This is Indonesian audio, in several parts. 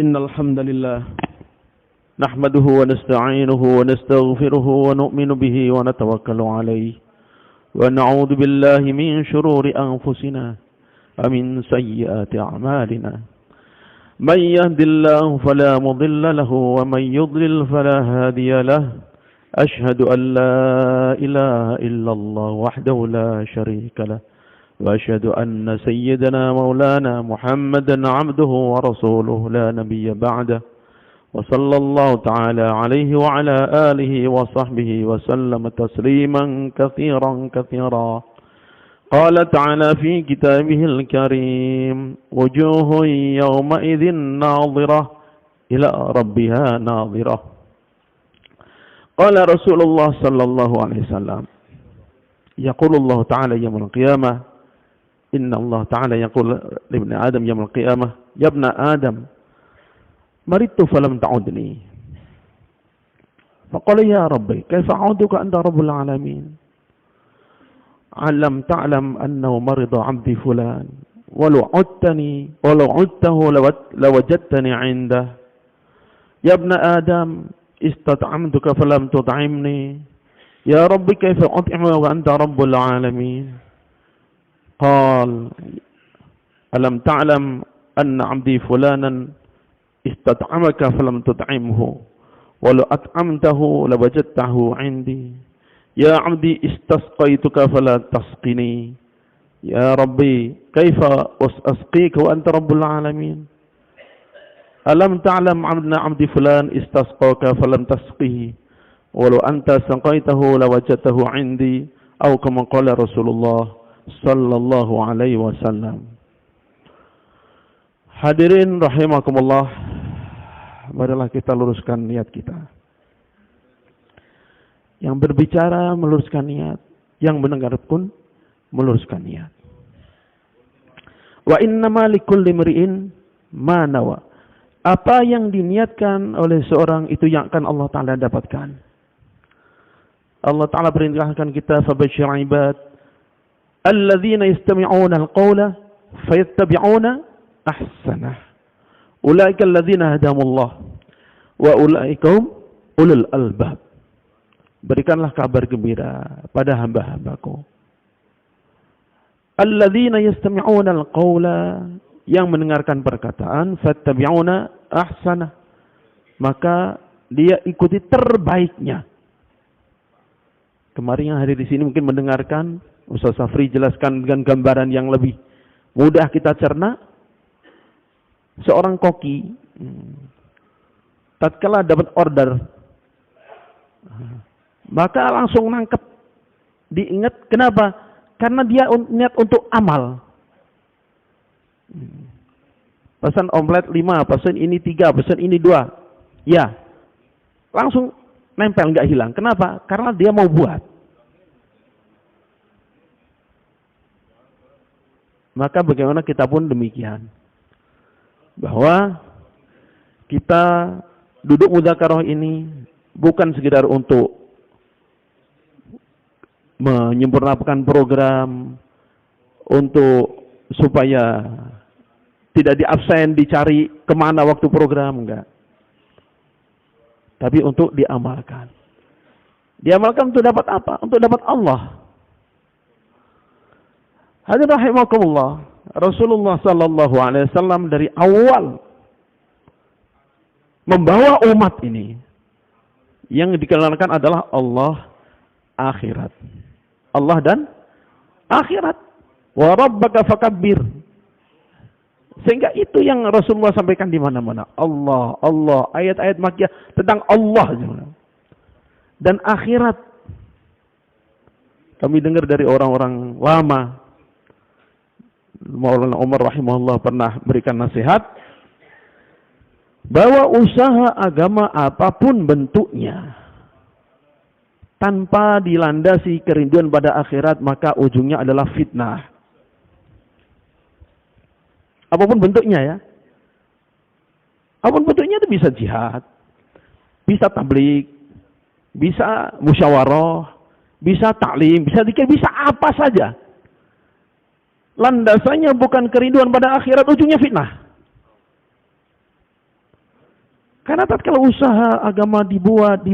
إن الحمد لله نحمده ونستعينه ونستغفره ونؤمن به ونتوكل عليه ونعوذ بالله من شرور أنفسنا ومن سيئات أعمالنا من يهد الله فلا مضل له ومن يضلل فلا هادي له أشهد أن لا إله إلا الله وحده لا شريك له وأشهد أن سيدنا مولانا محمدا عبده ورسوله لا نبي بعده وصلى الله تعالى عليه وعلى آله وصحبه وسلم تسليما كثيرا كثيرا. قال تعالى في كتابه الكريم وجوه يومئذ ناظرة إلى ربها ناظرة. قال رسول الله صلى الله عليه وسلم يقول الله تعالى يوم القيامة إن الله تعالى يقول لابن آدم يوم القيامة يا ابن آدم مرضت فلم تعدني فقال يا ربي كيف أعودك أنت رب العالمين علم تعلم أنه مرض عبدي فلان ولو عدته لوجدتني عنده يا ابن آدم استطعمتك فلم تطعمني يا ربي كيف أطعمك وأنت رب العالمين قال ألم تعلم أن عبدي فلانا استطعمك فلم تطعمه ولو أطعمته لوجدته عندي يا عبدي استسقيتك فلا تسقني يا ربي كيف أسقيك وأنت رب العالمين ألم تعلم أن عبدي فلان استسقاك فلم تسقه ولو أنت سقيته لوجدته عندي أو كما قال رسول الله sallallahu alaihi wasallam. Hadirin rahimakumullah, marilah kita luruskan niat kita. Yang berbicara meluruskan niat, yang mendengar pun meluruskan niat. Wa innama likulli imri'in ma nawa. Apa yang diniatkan oleh seorang itu yang akan Allah Ta'ala dapatkan. Allah Ta'ala perintahkan kita fabashshir ibad alladzina yastami'una al-qawla fayattabi'una ahsanah. Ulaika alladzina hadahumullah wa ulaika hum ulul albab. Berikanlah kabar gembira pada hamba-hambaku. Alladzina yastami'una al-qawla, yang mendengarkan perkataan, fayattabi'una ahsanah, maka dia ikuti terbaiknya. Kemarin yang hari di sini mungkin mendengarkan Ustaz Safri jelaskan dengan gambaran yang lebih mudah kita cerna. Seorang koki tatkala dapat order maka langsung nangkep, diingat. Kenapa? Karena dia niat untuk amal. Pesan omelet 5, pesan ini 3, pesan ini 2. Ya, langsung nempel, nggak hilang. Kenapa? Karena dia mau buat. Maka bagaimana kita pun demikian. Bahwa kita duduk mudzakarah ini bukan sekedar untuk menyempurnakan program, untuk supaya tidak diabsen, dicari kemana waktu program, enggak. Tapi untuk diamalkan. Diamalkan untuk dapat apa? Untuk dapat Allah. Hadirin rahimakumullah, Rasulullah sallallahu alaihi wasallam dari awal membawa umat ini yang dikenalkan adalah Allah, akhirat. Allah dan akhirat. Wa rabbaka fakabbir. Sehingga itu yang Rasulullah sampaikan di mana-mana. Allah, Allah, ayat-ayat makkiyah tentang Allah dan akhirat. Kami dengar dari orang-orang lama, Maulana Umar rahimahullah pernah berikan nasihat bahwa usaha agama apapun bentuknya tanpa dilandasi kerinduan pada akhirat maka ujungnya adalah fitnah. Apapun bentuknya ya. Apapun bentuknya itu bisa jihad, bisa tabligh, bisa musyawarah, bisa taklim, bisa zikir, bisa apa saja. Landasannya bukan kerinduan pada akhirat, ujungnya fitnah. Karena tatkala usaha agama dibuat,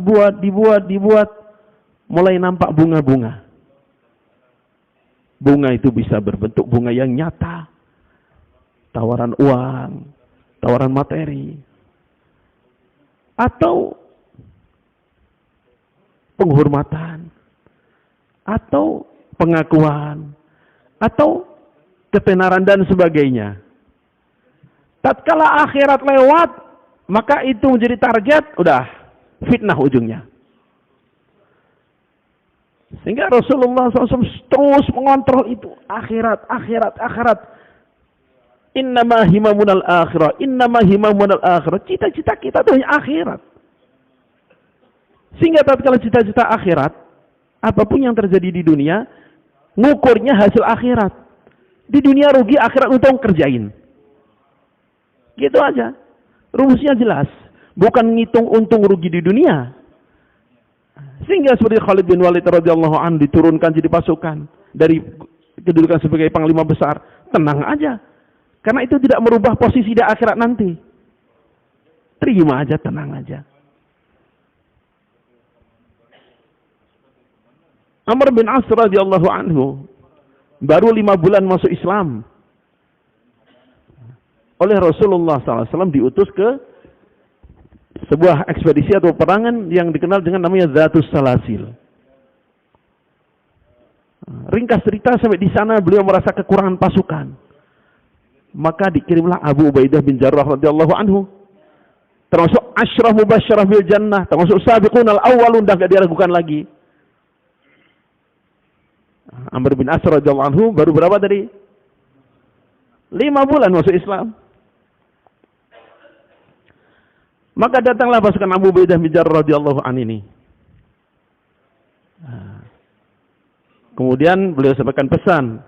mulai nampak bunga-bunga. Bunga itu bisa berbentuk bunga yang nyata. Tawaran uang, tawaran materi. Atau penghormatan. Atau pengakuan. Atau ketenaran dan sebagainya. Tatkala akhirat lewat, maka itu menjadi target, udah fitnah ujungnya. Sehingga Rasulullah SAW terus mengontrol itu. Akhirat. Innama himamunal akhirah. Cita-cita kita itu hanya akhirat. Sehingga tatkala cita-cita akhirat, apapun yang terjadi di dunia, ngukurnya hasil akhirat. Di dunia rugi, akhirat untung, kerjain. Gitu aja. Rumusnya jelas. Bukan ngitung untung rugi di dunia. Sehingga seperti Khalid bin Walid radhiyallahu anhu diturunkan jadi pasukan dari kedudukan sebagai panglima besar. Tenang aja. Karena itu tidak merubah posisi di akhirat nanti. Terima aja, tenang aja. Amr bin As radhiyallahu anhu baru 5 bulan masuk Islam. Oleh Rasulullah SAW diutus ke sebuah ekspedisi atau perangan yang dikenal dengan namanya Zatus Salasil. Ringkas cerita, sampai di sana beliau merasa kekurangan pasukan. Maka dikirimlah Abu Ubaidah bin Jarrah radhiyallahu anhu. Termasuk Asyraf Mubasysyarah bil Jannah, termasuk Sabiqunal Awwalun, dah enggak diragukan lagi. Amr bin As radhiyallahu anhu baru berapa tadi? 5 bulan masuk Islam. Maka datanglah pasukan Abu Ubaidah bin Jarrah radhiyallahu anhu ini. Kemudian beliau sampaikan pesan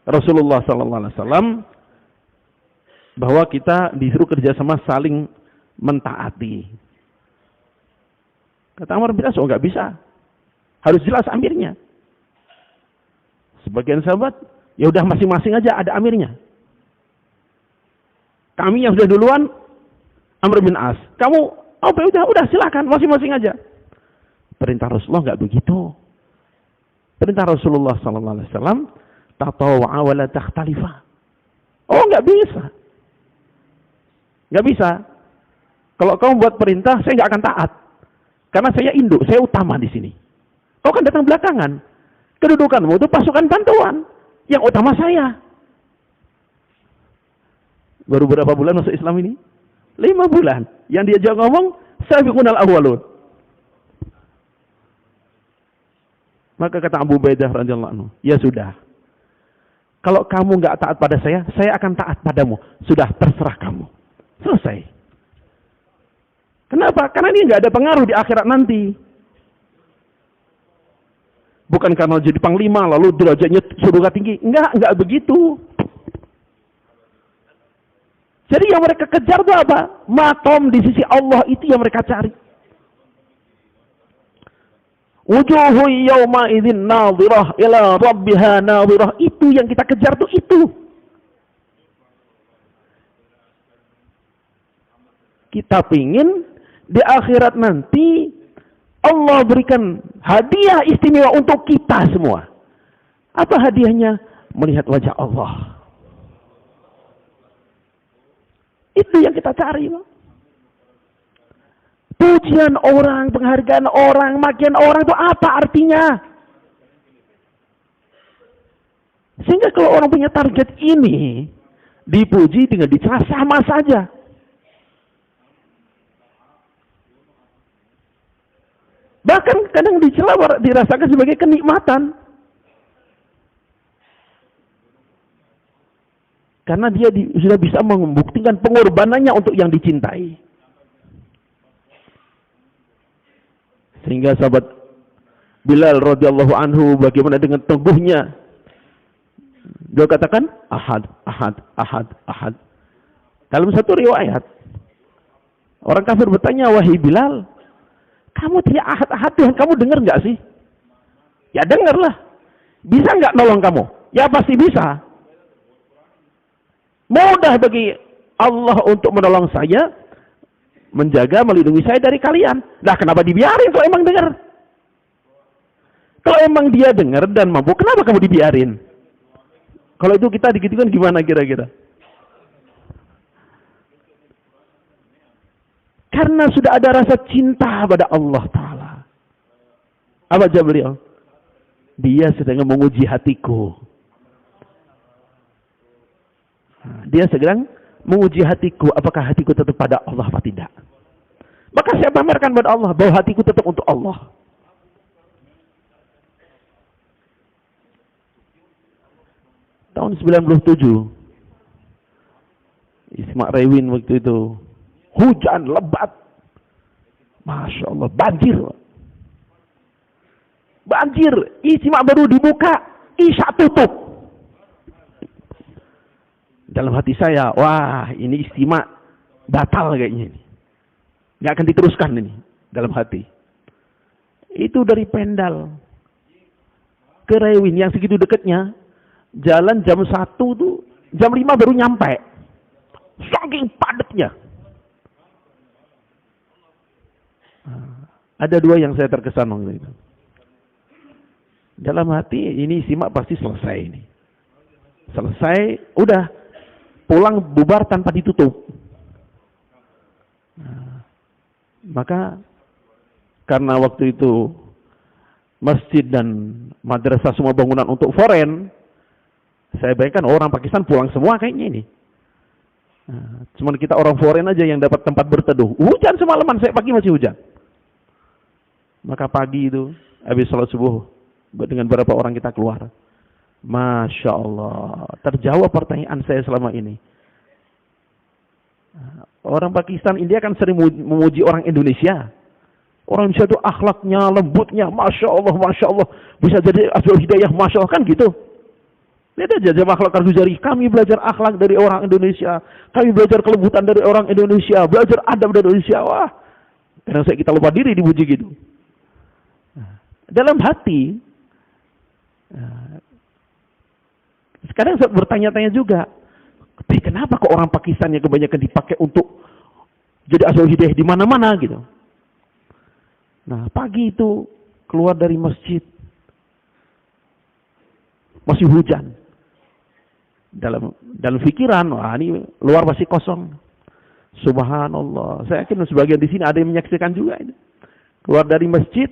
Rasulullah sallallahu alaihi wasallam bahwa kita disuruh kerjasama saling mentaati. Kata Amr bin As, enggak bisa. Harus jelas amirnya. Sebagian sahabat, ya udah masing-masing aja ada amirnya. Kami yang sudah duluan, Amr bin As. Kamu, udah silakan, masing-masing aja. Perintah Rasulullah enggak begitu. Perintah Rasulullah sallallahu alaihi wasallam, tatawwa'a wa la takhtalifa. Oh, enggak bisa. Enggak bisa. Kalau kamu buat perintah, saya enggak akan taat. Karena saya induk, saya utama di sini. Kau kan datang belakangan. Kedudukanmu itu pasukan bantuan. Yang utama saya. Baru berapa bulan masuk Islam ini? 5 bulan. Yang diajak ngomong, sabiqunal awwalun. Maka kata Abu Ubaidah radhiyallahu anhu, ya sudah. Kalau kamu enggak taat pada saya akan taat padamu. Sudah, terserah kamu. Selesai. Kenapa? Karena dia enggak ada pengaruh di akhirat nanti. Bukan karena jadi panglima lalu derajatnya surga tinggi. Enggak begitu. Jadi yang mereka kejar itu apa? Makom di sisi Allah itu yang mereka cari. Wujuhu yawma idzin nadhirah ila rabbiha nadhirah. Itu yang kita kejar tuh itu. Kita pingin di akhirat nanti Allah berikan hadiah istimewa untuk kita semua. Apa hadiahnya? Melihat wajah Allah. Itu yang kita cari. Pujian orang, penghargaan orang, makian orang itu apa artinya? Sehingga kalau orang punya target ini, dipuji dengan dicela sama saja. Bahkan kadang dicela dirasakan sebagai kenikmatan. Karena dia sudah bisa membuktikan pengorbanannya untuk yang dicintai. Sehingga sahabat Bilal radhiyallahu anhu bagaimana dengan teguhnya. Dia katakan ahad, ahad, ahad, ahad. Dalam satu riwayat, orang kafir bertanya, wahai Bilal, kamu tidak ahad-ahad Tuhan, kamu dengar nggak sih? Ya dengarlah. Bisa nggak nolong kamu? Ya pasti bisa. Mudah bagi Allah untuk menolong saya menjaga, melindungi saya dari kalian. Nah, kenapa dibiarin kalau emang dengar? Kalau emang dia dengar dan mampu, kenapa kamu dibiarin? Kalau itu kita digitukan gimana kira-kira? Karena sudah ada rasa cinta pada Allah Ta'ala. Apa jawab beliau? Dia sedang menguji hatiku. Dia sedang menguji hatiku. Apakah hatiku tetap pada Allah atau tidak? Maka saya pamerkan pada Allah bahwa hatiku tetap untuk Allah. Tahun 97, Isma Rewin waktu itu, hujan lebat, Masya Allah, banjir. Banjir, Isma baru dibuka, Isya tutup. Dalam hati saya, wah ini istimewa batal kayaknya ini. Nggak akan diteruskan ini dalam hati. Itu dari Pendal ke Rewin yang segitu dekatnya, jalan jam 1 tuh, jam 5 baru nyampe. Saking padatnya. Ada dua yang saya terkesan waktu itu. Dalam hati ini simak pasti selesai ini. Selesai, udah pulang bubar tanpa ditutup. Maka karena waktu itu masjid dan madrasah semua bangunan untuk foreign, saya bayangkan orang Pakistan pulang semua kayaknya ini. Cuman kita orang foreign aja yang dapat tempat berteduh. Hujan semalaman, saya pagi masih hujan. Maka pagi itu habis salat subuh dengan beberapa orang kita keluar. Masya Allah, terjawab pertanyaan saya selama ini. Orang Pakistan, India kan sering memuji orang Indonesia. Orang Indonesia itu akhlaknya, lembutnya, Masya Allah, bisa jadi asal hidayah, Masya Allah, kan gitu. Lihat aja jamaah akhlak Karguzari, kami belajar akhlak dari orang Indonesia, kami belajar kelembutan dari orang Indonesia, belajar adab dari Indonesia. Wah, kadang kita lupa diri dipuji gitu. Dalam hati, sekarang saya bertanya-tanya juga, kenapa kok orang Pakistan yang kebanyakan dipakai untuk jadi asal hidayah di mana-mana gitu. Nah, pagi itu keluar dari masjid, masih hujan. Dalam pikiran, wah ini luar masih kosong. Subhanallah. Saya yakin sebagian di sini ada yang menyaksikan juga ini. Keluar dari masjid,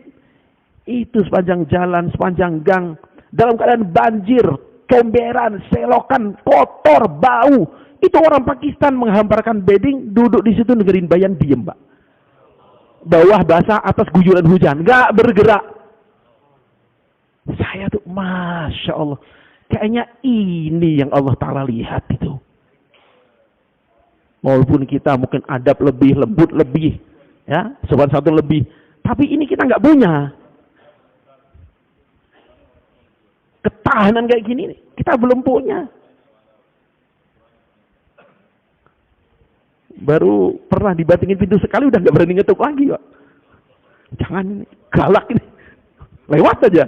itu sepanjang jalan, sepanjang gang, dalam keadaan banjir, kemberan, selokan, kotor, bau. Itu orang Pakistan menghamparkan bedding, duduk di situ negerin bayan, diem, Pak. Bawah basah, atas guyuran hujan, nggak bergerak. Saya tuh, Masya Allah, kayaknya ini yang Allah Ta'ala lihat itu. Walaupun kita mungkin adab lebih, lembut lebih, ya, sopan satu lebih, tapi ini kita nggak punya. Ketahanan kayak gini, kita belum punya. Baru pernah dibatingin pintu sekali, udah nggak berani ngetuk lagi, Pak. Jangan ini, galak ini, lewat aja.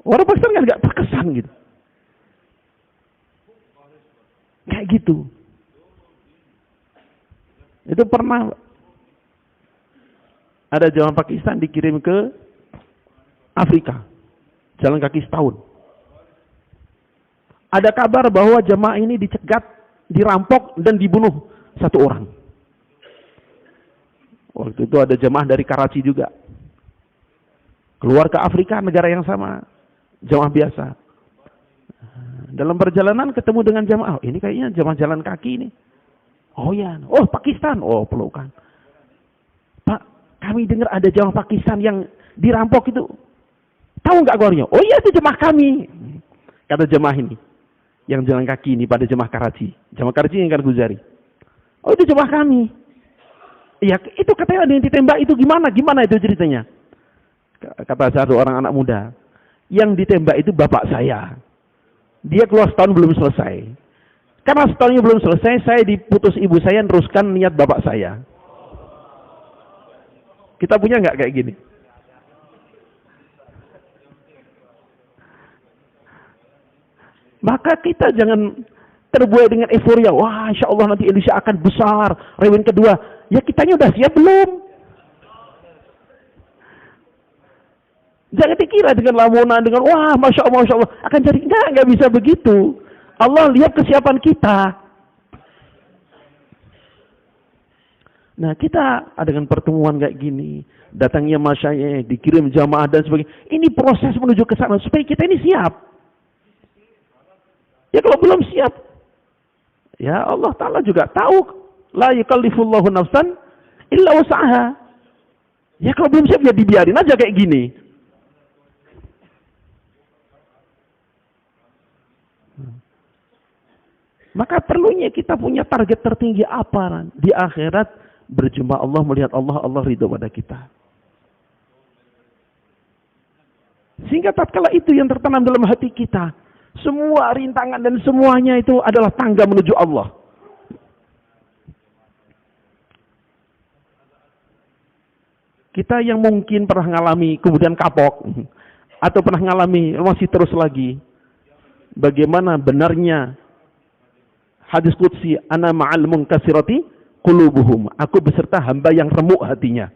Orang Pakistan kan nggak terkesan gitu. Kayak gitu. Itu pernah ada jamaah Pakistan dikirim ke Afrika. Jalan kaki setahun. Ada kabar bahwa jamaah ini dicegat, dirampok, dan dibunuh satu orang. Waktu itu ada jamaah dari Karachi juga. Keluar ke Afrika, negara yang sama. Jamaah biasa. Dalam perjalanan ketemu dengan jamaah. Oh, ini kayaknya jamaah jalan kaki ini. Oh ya, oh Pakistan. Oh pelukan. Pak, kami dengar ada jamaah Pakistan yang dirampok itu. Tahu nggak gornya? Oh iya, itu jemaah kami. Kata jemaah ini, yang jalan kaki ini pada jemaah Karachi. Jemaah Karachi yang Karguzari. Oh itu jemaah kami. Iya, itu katanya ada yang ditembak itu gimana? Gimana itu ceritanya? Kata satu orang anak muda, yang ditembak itu bapak saya. Dia keluar setahun belum selesai. Karena setahunnya belum selesai, saya diputus ibu saya teruskan niat bapak saya. Kita punya nggak kayak gini? Maka kita jangan terbuai dengan euforia. Wah, insya Allah nanti Indonesia akan besar. Rewind kedua. Ya kitanya udah siap belum? Jangan dikira dengan lamunan, dengan wah, Masya Allah, akan jadi. Enggak bisa begitu. Allah lihat kesiapan kita. Nah, kita dengan pertemuan kayak gini, datangnya masyayikh, dikirim jamaah dan sebagainya. Ini proses menuju ke sana supaya kita ini siap. Ya kalau belum siap, ya Allah Ta'ala juga tahu. La yukallifullahu nafsan illa wus'aha. Ya kalau belum siap ya dibiarin aja kayak gini. Maka perlunya kita punya target tertinggi apa di akhirat, berjumpa Allah, melihat Allah, Allah ridho pada kita. Sehingga tatkala itu yang tertanam dalam hati kita, semua rintangan dan semuanya itu adalah tangga menuju Allah. Kita yang mungkin pernah ngalami kemudian kapok, atau pernah ngalami masih terus lagi, bagaimana benarnya hadis qudsi, ana ma'al munkasirati qulubuhum, aku beserta hamba yang remuk hatinya.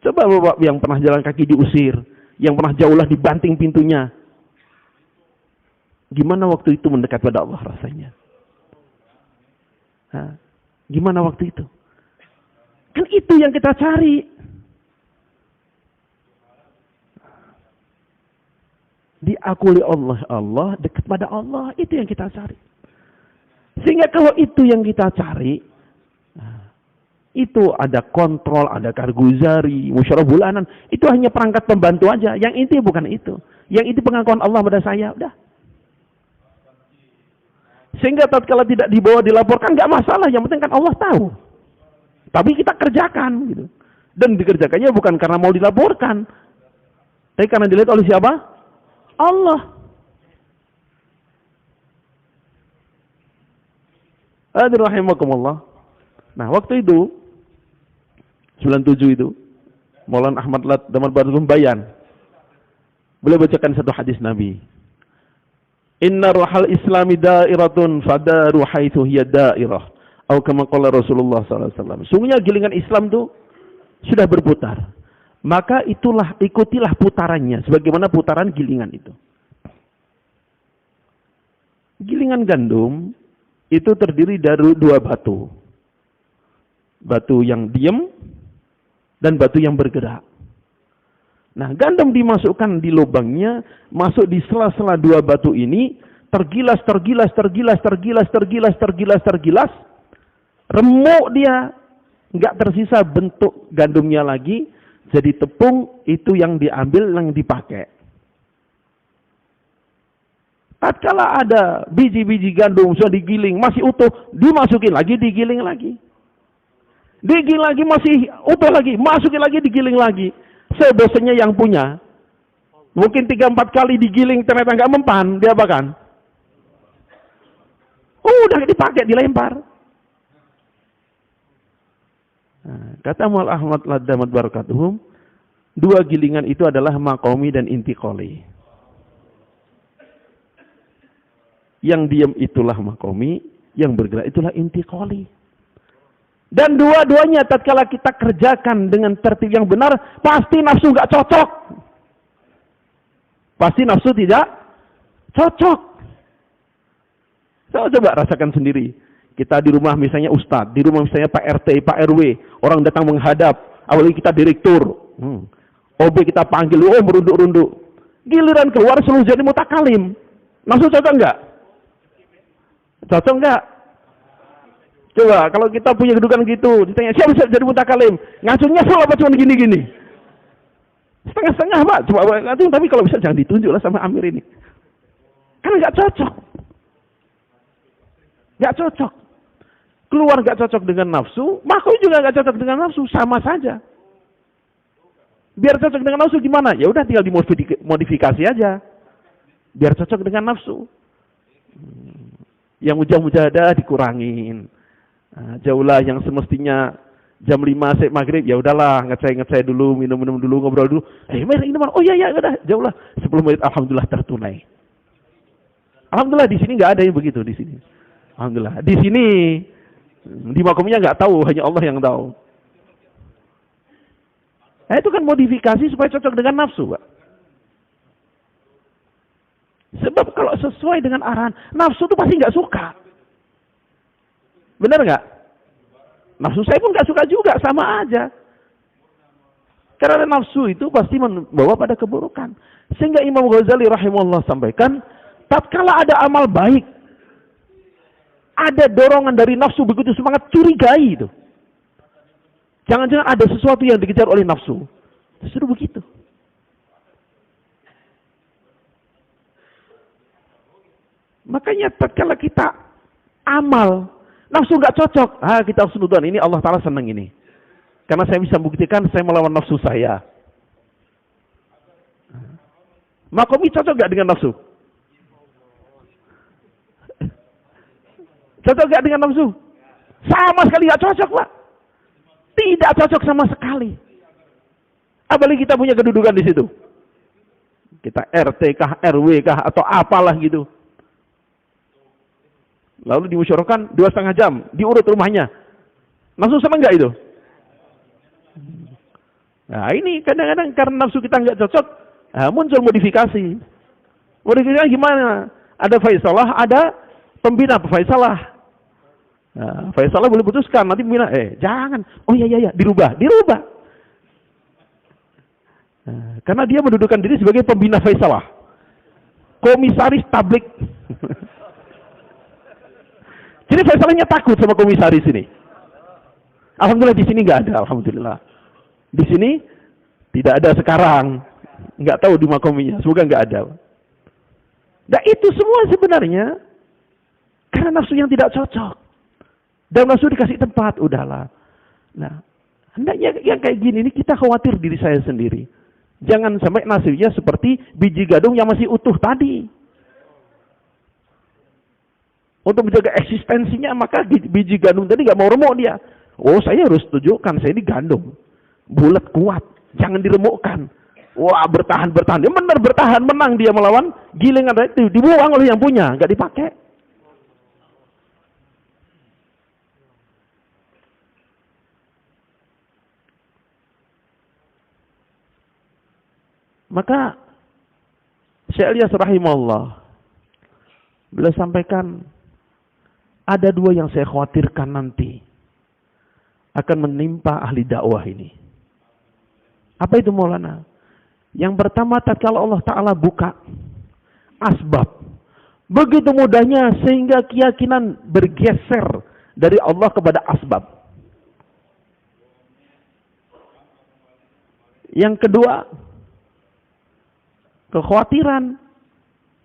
Coba bapak yang pernah jalan kaki diusir, yang pernah jauhlah dibanting pintunya, gimana waktu itu mendekat pada Allah rasanya? Gimana waktu itu? Kan itu yang kita cari. Diakui Allah, dekat pada Allah, itu yang kita cari. Sehingga kalau itu yang kita cari, itu ada kontrol, ada karguzari, musyawarah bulanan, itu hanya perangkat pembantu aja. Yang inti bukan itu. Yang inti pengakuan Allah pada saya, udah. Sehingga tatkala tidak dibawa dilaporkan nggak masalah, yang penting kan Allah tahu. Tapi kita kerjakan gitu. Dan dikerjakannya bukan karena mau dilaporkan, tapi karena dilihat oleh siapa? Allah. Rahimakumullah. Nah, waktu itu 97 itu Maulana Ahmad Lat Damar Barzum bayan. Beliau bacakan satu hadis Nabi. Inna ruhal islami da'iratun fadaru haitsu hiya da'irah. Atau kama qala Rasulullah sallallahu alaihi wasallam. Sungguhnya gilingan Islam itu sudah berputar. Maka ikutilah putarannya sebagaimana putaran gilingan itu. Gilingan gandum itu terdiri dari dua batu. Batu yang diam dan batu yang bergerak. Nah, gandum dimasukkan di lubangnya, masuk di sela-sela dua batu ini, tergilas, remuk dia, nggak tersisa bentuk gandumnya lagi, jadi tepung itu yang diambil, yang dipakai. Tatkala ada biji-biji gandum sudah digiling, masih utuh, dimasukin lagi, digiling lagi. Digiling lagi, masih utuh lagi, masukin lagi, digiling lagi. Sebosannya yang punya. Mungkin 3-4 kali digiling, ternyata nggak mempan, dia apakan? Udah dipakai, dilempar. Nah, kata Maulana Ahmad Ladamat Barakatuhum, dua gilingan itu adalah maqami dan intiqali. Yang diam itulah maqami, yang bergerak itulah intiqali. Dan dua-duanya tatkala kita kerjakan dengan tertib yang benar, pasti nafsu nggak cocok. Pasti nafsu tidak cocok. Coba rasakan sendiri. Kita di rumah misalnya Ustadz, di rumah misalnya Pak RT, Pak RW, orang datang menghadap, awalnya kita direktur, OB kita panggil, merunduk-runduk. Giliran keluar selalu jadi mutakalim. Nafsu cocok nggak? Cocok nggak? Coba kalau kita punya kedudukan gitu, ditanya siapa bisa jadi mutakalim? Ngacungnya salah apa cuma gini-gini? Setengah-setengah Pak, coba ngacung, tapi kalau bisa jangan ditunjuk lah sama Amir ini. Kan nggak cocok. Nggak cocok. Keluar nggak cocok dengan nafsu, makhluk juga nggak cocok dengan nafsu, sama saja. Biar cocok dengan nafsu gimana? Ya udah tinggal dimodifikasi aja. Biar cocok dengan nafsu. Yang mujahadah dikurangin. Nah, jauhlah yang semestinya jam 5 sampai maghrib, ya udahlah ngecai dulu, minum dulu, ngobrol dulu. Ini mana? Oh iya udah, jauhlah 10 menit, alhamdulillah tertunai. Alhamdulillah di sini nggak ada yang begitu di sini. Alhamdulillah. Di sini di makomnya nggak tahu, hanya Allah yang tahu. Nah, itu kan modifikasi supaya cocok dengan nafsu, Pak. Sebab kalau sesuai dengan arahan, nafsu itu pasti nggak suka. Benar nggak? Nafsu saya pun nggak suka juga, sama aja. Karena nafsu itu pasti membawa pada keburukan. Sehingga Imam Ghazali rahimahullah sampaikan, tatkala ada amal baik, ada dorongan dari nafsu begitu semangat, curigai itu. Jangan-jangan ada sesuatu yang dikejar oleh nafsu. Justru begitu. Makanya tatkala kita amal, nafsu nggak cocok, kita harus nuduhan ini Allah Ta'ala senang ini. Karena saya bisa buktikan saya melawan nafsu saya. Makomi cocok nggak dengan nafsu? Cocok nggak dengan nafsu? Sama sekali nggak cocok, Pak. Tidak cocok sama sekali. Apalagi kita punya kedudukan di situ. Kita RT kah, RW kah, atau apalah gitu. Lalu dimusyawarahkan 2,5 jam, diurut rumahnya. Nafsu senang nggak itu? Nah ini kadang-kadang karena nafsu kita nggak cocok, muncul modifikasi. Modifikasi gimana? Ada Faisalah, ada pembina Faisalah. Nah, Faisalah boleh putuskan, nanti pembina, jangan. Oh iya, dirubah. Nah, karena dia mendudukan diri sebagai pembina Faisalah. Komisaris tablik. Jadi Faisalahnya takut sama komisaris ini. Alhamdulillah di sini nggak ada, alhamdulillah. Di sini tidak ada sekarang. Nggak tahu di makominya, semoga nggak ada. Nah itu semua sebenarnya karena nafsu yang tidak cocok. Dan nafsu dikasih tempat, udahlah. Nah, hendaknya yang kayak gini ini kita khawatir diri saya sendiri. Jangan sampai nasibnya seperti biji gadung yang masih utuh tadi. Untuk menjaga eksistensinya, maka biji gandum tadi nggak mau remuk dia. Oh, saya harus tunjukkan saya ini gandum. Bulat kuat, jangan diremukkan. Wah, bertahan. Dia benar bertahan, menang dia melawan gilingan itu. Dibuang oleh yang punya, nggak dipakai. Maka Syekh Ilyas rahimahullah beliau sampaikan ada 2 yang saya khawatirkan nanti akan menimpa ahli dakwah ini. Apa itu Maulana? Yang pertama, tatkala Allah Ta'ala buka asbab begitu mudahnya sehingga keyakinan bergeser dari Allah kepada asbab. Yang kedua, kekhawatiran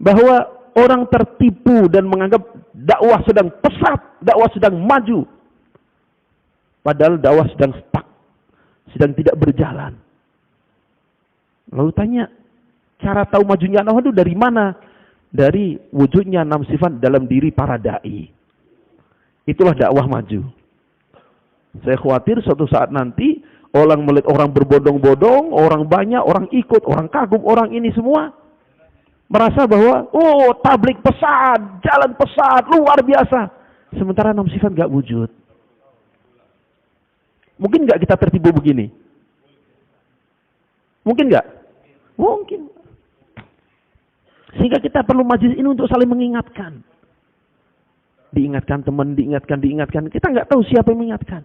bahwa orang tertipu dan menganggap dakwah sedang pesat, dakwah sedang maju. Padahal dakwah sedang stuck, sedang tidak berjalan. Lalu tanya, cara tahu majunya dakwah itu dari mana? Dari wujudnya 6 sifat dalam diri para da'i. Itulah dakwah maju. Saya khawatir suatu saat nanti orang melihat orang berbondong-bondong, orang banyak, orang ikut, orang kagum, orang ini semua merasa bahwa tablik pesat, jalan pesat, luar biasa. Sementara 6 sifat nggak wujud. Mungkin nggak kita tertipu begini? Mungkin nggak? Mungkin. Sehingga kita perlu majlis ini untuk saling mengingatkan. Diingatkan teman, diingatkan. Kita nggak tahu siapa yang mengingatkan.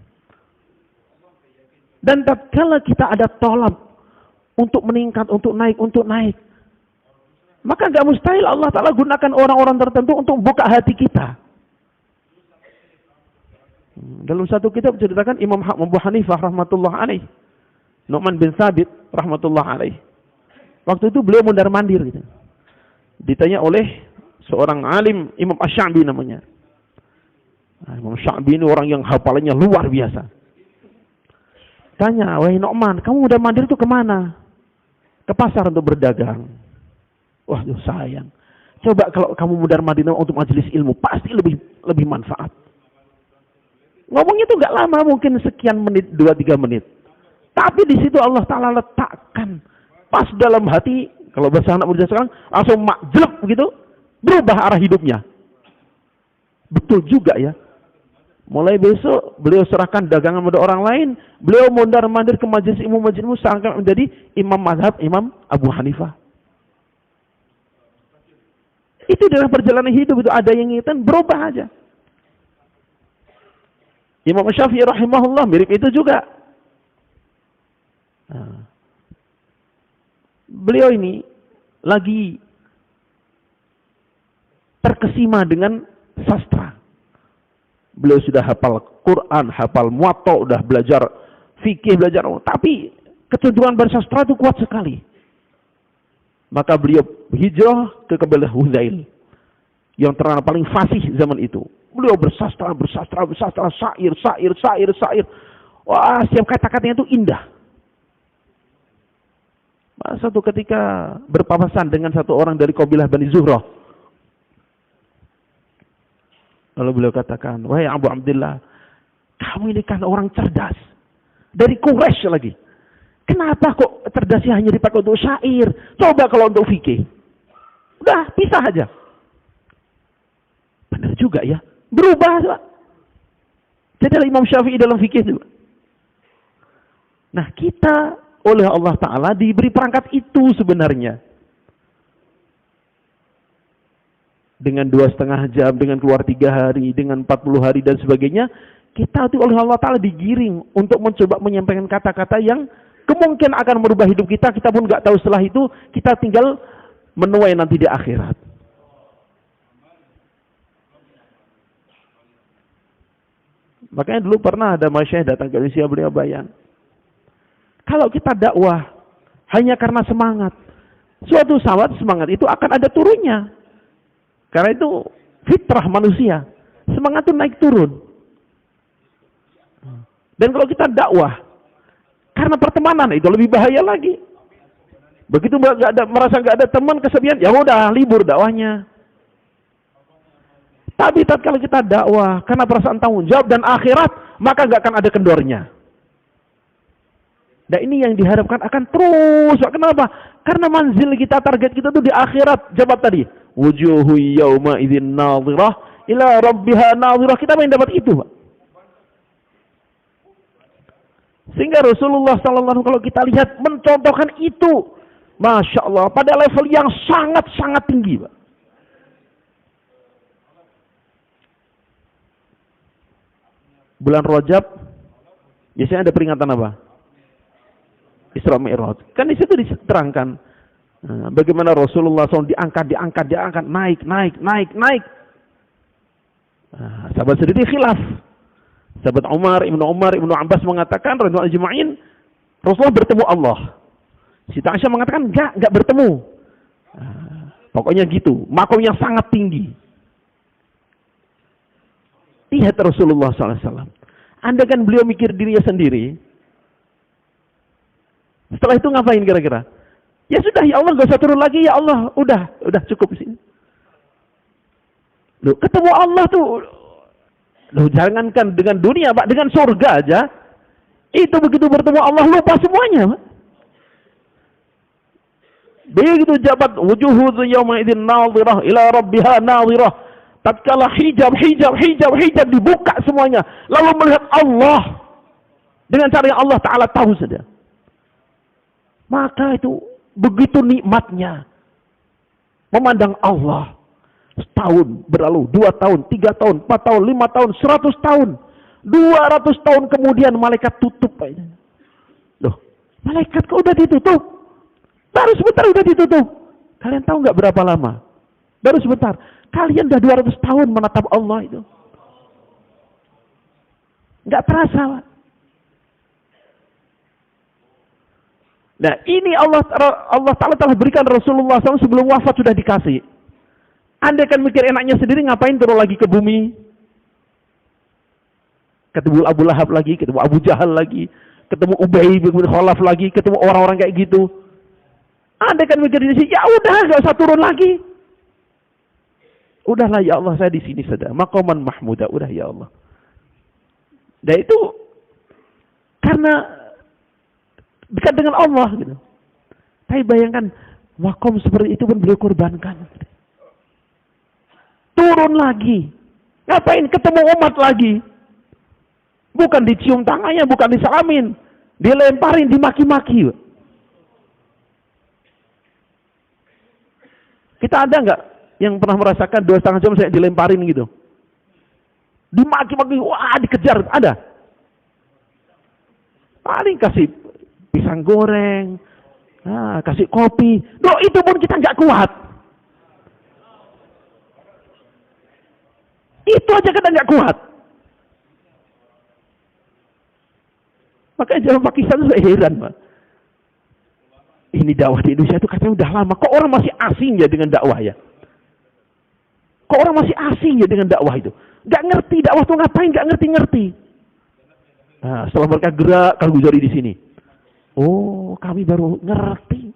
Dan tatkala kita ada tolak untuk meningkat, untuk naik, maka nggak mustahil Allah Ta'ala gunakan orang-orang tertentu untuk buka hati kita. Dalam satu kitab ceritakan Imam Abu Hanifah rahmatullah alaih, Nu'man bin Thabit rahmatullah alaih. Waktu itu beliau mondar-mandir gitu. Ditanya oleh seorang alim, Imam Asy-Sya'bi namanya. Imam Sya'bi ini orang yang hafalannya luar biasa. Tanya, wahai Nu'man, kamu mondar-mandir itu kemana? Ke pasar untuk berdagang. Wah, sayang. Coba kalau kamu mondar-mandir untuk majelis ilmu, pasti lebih manfaat. Ngomongnya itu nggak lama, mungkin sekian menit, 2-3 menit. Tapi di situ Allah Ta'ala letakkan pas dalam hati, kalau bahasa anak muda sekarang, langsung makjelek begitu. berubah arah hidupnya. Betul juga ya. Mulai besok beliau serahkan dagangan pada orang lain, beliau mondar-mandir ke majelis ilmu sampai menjadi imam mazhab Imam Abu Hanifah. Itu dalam perjalanan hidup itu ada yang inginkan berubah aja. Imam Syafi'i rahimahullah mirip itu juga. Nah, beliau ini lagi terkesima dengan sastra. Beliau sudah hafal Quran, hafal Muwatta, sudah belajar fikih, belajar, tapi kecenderungan bersastra itu kuat sekali. Maka beliau hijrah ke kabilah Huzail yang terkenal paling fasih zaman itu. Beliau bersastra, syair. Wah, setiap kata-katanya itu indah. Suatu ketika berpapasan dengan satu orang dari kabilah Bani Zuhrah. Lalu beliau katakan, wahai Abu Abdullah, kamu ini kan orang cerdas. Dari Quraisy lagi. Kenapa kok cerdasnya hanya dipakai untuk syair? Coba kalau untuk fikih. Udah, pisah aja. Benar juga ya. Berubah. Pak. Jadi Imam Syafi'i dalam fikih juga. Nah, kita oleh Allah Ta'ala diberi perangkat itu sebenarnya. Dengan 2,5 jam, dengan keluar 3 hari, dengan 40 hari dan sebagainya. Kita itu oleh Allah Ta'ala digiring untuk mencoba menyampaikan kata-kata yang kemungkinan akan merubah hidup kita. Kita pun nggak tahu setelah itu, kita tinggal menuai nanti di akhirat. Makanya dulu pernah ada masyayikh datang ke Indonesia, beliau bayan. Kalau kita dakwah hanya karena semangat, suatu saat semangat itu akan ada turunnya. Karena itu fitrah manusia. Semangat itu naik turun. Dan kalau kita dakwah karena pertemanan, itu lebih bahaya lagi. Begitu merasa nggak ada teman, kesepian, ya udah libur dakwahnya. Tapi kalau kita dakwah karena perasaan tanggung jawab dan akhirat, maka nggak akan ada kendornya. Dan ini yang diharapkan akan terus. Kenapa? Karena manzil kita, target kita itu di akhirat. Jawab tadi, wujuhu yawma idzin nadhirah ila rabbiha nadhirah. Kita main dapat itu, Pak. Sehingga Rasulullah SAW kalau kita lihat mencontohkan itu, Masya Allah, pada level yang sangat-sangat tinggi, Pak. Bulan Rajab biasanya ada peringatan apa? Isra Mi'raj. Kan di situ diterangkan bagaimana Rasulullah SAW diangkat, naik. Sahabat sendiri khilaf. Sahabat Ibnu Ibnu Abbas mengatakan radhiyallahu ajma'in, Rasulullah bertemu Allah. Siti Aisyah mengatakan enggak bertemu. Pokoknya gitu, makom yang sangat tinggi. Lihat Rasulullah SAW. Anda kan beliau mikir dirinya sendiri. Setelah itu ngapain kira-kira? Ya sudah, ya Allah, gak usah turun lagi, ya Allah. Udah cukup di sini. Loh, ketemu Allah tuh. Loh, jangankan dengan dunia, Pak, dengan surga aja. Itu begitu bertemu Allah, lupa semuanya, Pak. Begitu jabat wujuhu yawma idzin nadhirah ila rabbiha nadhirah. Tatkala hijab dibuka semuanya, lalu melihat Allah dengan cara yang Allah Ta'ala tahu saja. Maka itu begitu nikmatnya memandang Allah. Setahun berlalu, 2 tahun, 3 tahun, 4 tahun, 5 tahun, 100 tahun, 200 tahun kemudian malaikat tutup. Loh, malaikat kok udah ditutup? Baru sebentar udah ditutup. Kalian tahu nggak berapa lama? Baru sebentar. Kalian udah 200 tahun menatap Allah itu. Nggak terasa, Pak. Nah, ini Allah Ta'ala telah berikan Rasulullah SAW sebelum wafat sudah dikasih. Anda kan mikir enaknya sendiri, ngapain turun lagi ke bumi? Ketemu Abu Lahab lagi, ketemu Abu Jahal lagi, ketemu Ubay bin Khalaf lagi, ketemu orang-orang kayak gitu. Anda kan mikir di sini, ya udah, nggak usah turun lagi. Udahlah ya Allah, saya di sini saja. Maqaman mahmuda, udah ya Allah. Dan itu karena dekat dengan Allah gitu. Tapi bayangkan, maqam seperti itu pun beliau korbankan. turun lagi. Ngapain? Ketemu umat lagi. Bukan dicium tangannya, bukan disalamin. Dilemparin, dimaki-maki. Kita ada nggak yang pernah merasakan 2,5 jam saya dilemparin gitu? Dimaki-maki, wah dikejar, ada? Paling kasih pisang goreng, kasih kopi. Itu pun kita nggak kuat. Itu aja kita nggak kuat. Makanya zaman Pakistan itu saya heran, Pak. Ini dakwah di Indonesia itu katanya udah lama. Kok orang masih asing ya dengan dakwah ya? Kok orang masih asing ya dengan dakwah itu? Gak ngerti dakwah itu ngapain, gak ngerti-ngerti. Nah, setelah mereka gerak, Kang Guzari di sini. Oh, kami baru ngerti.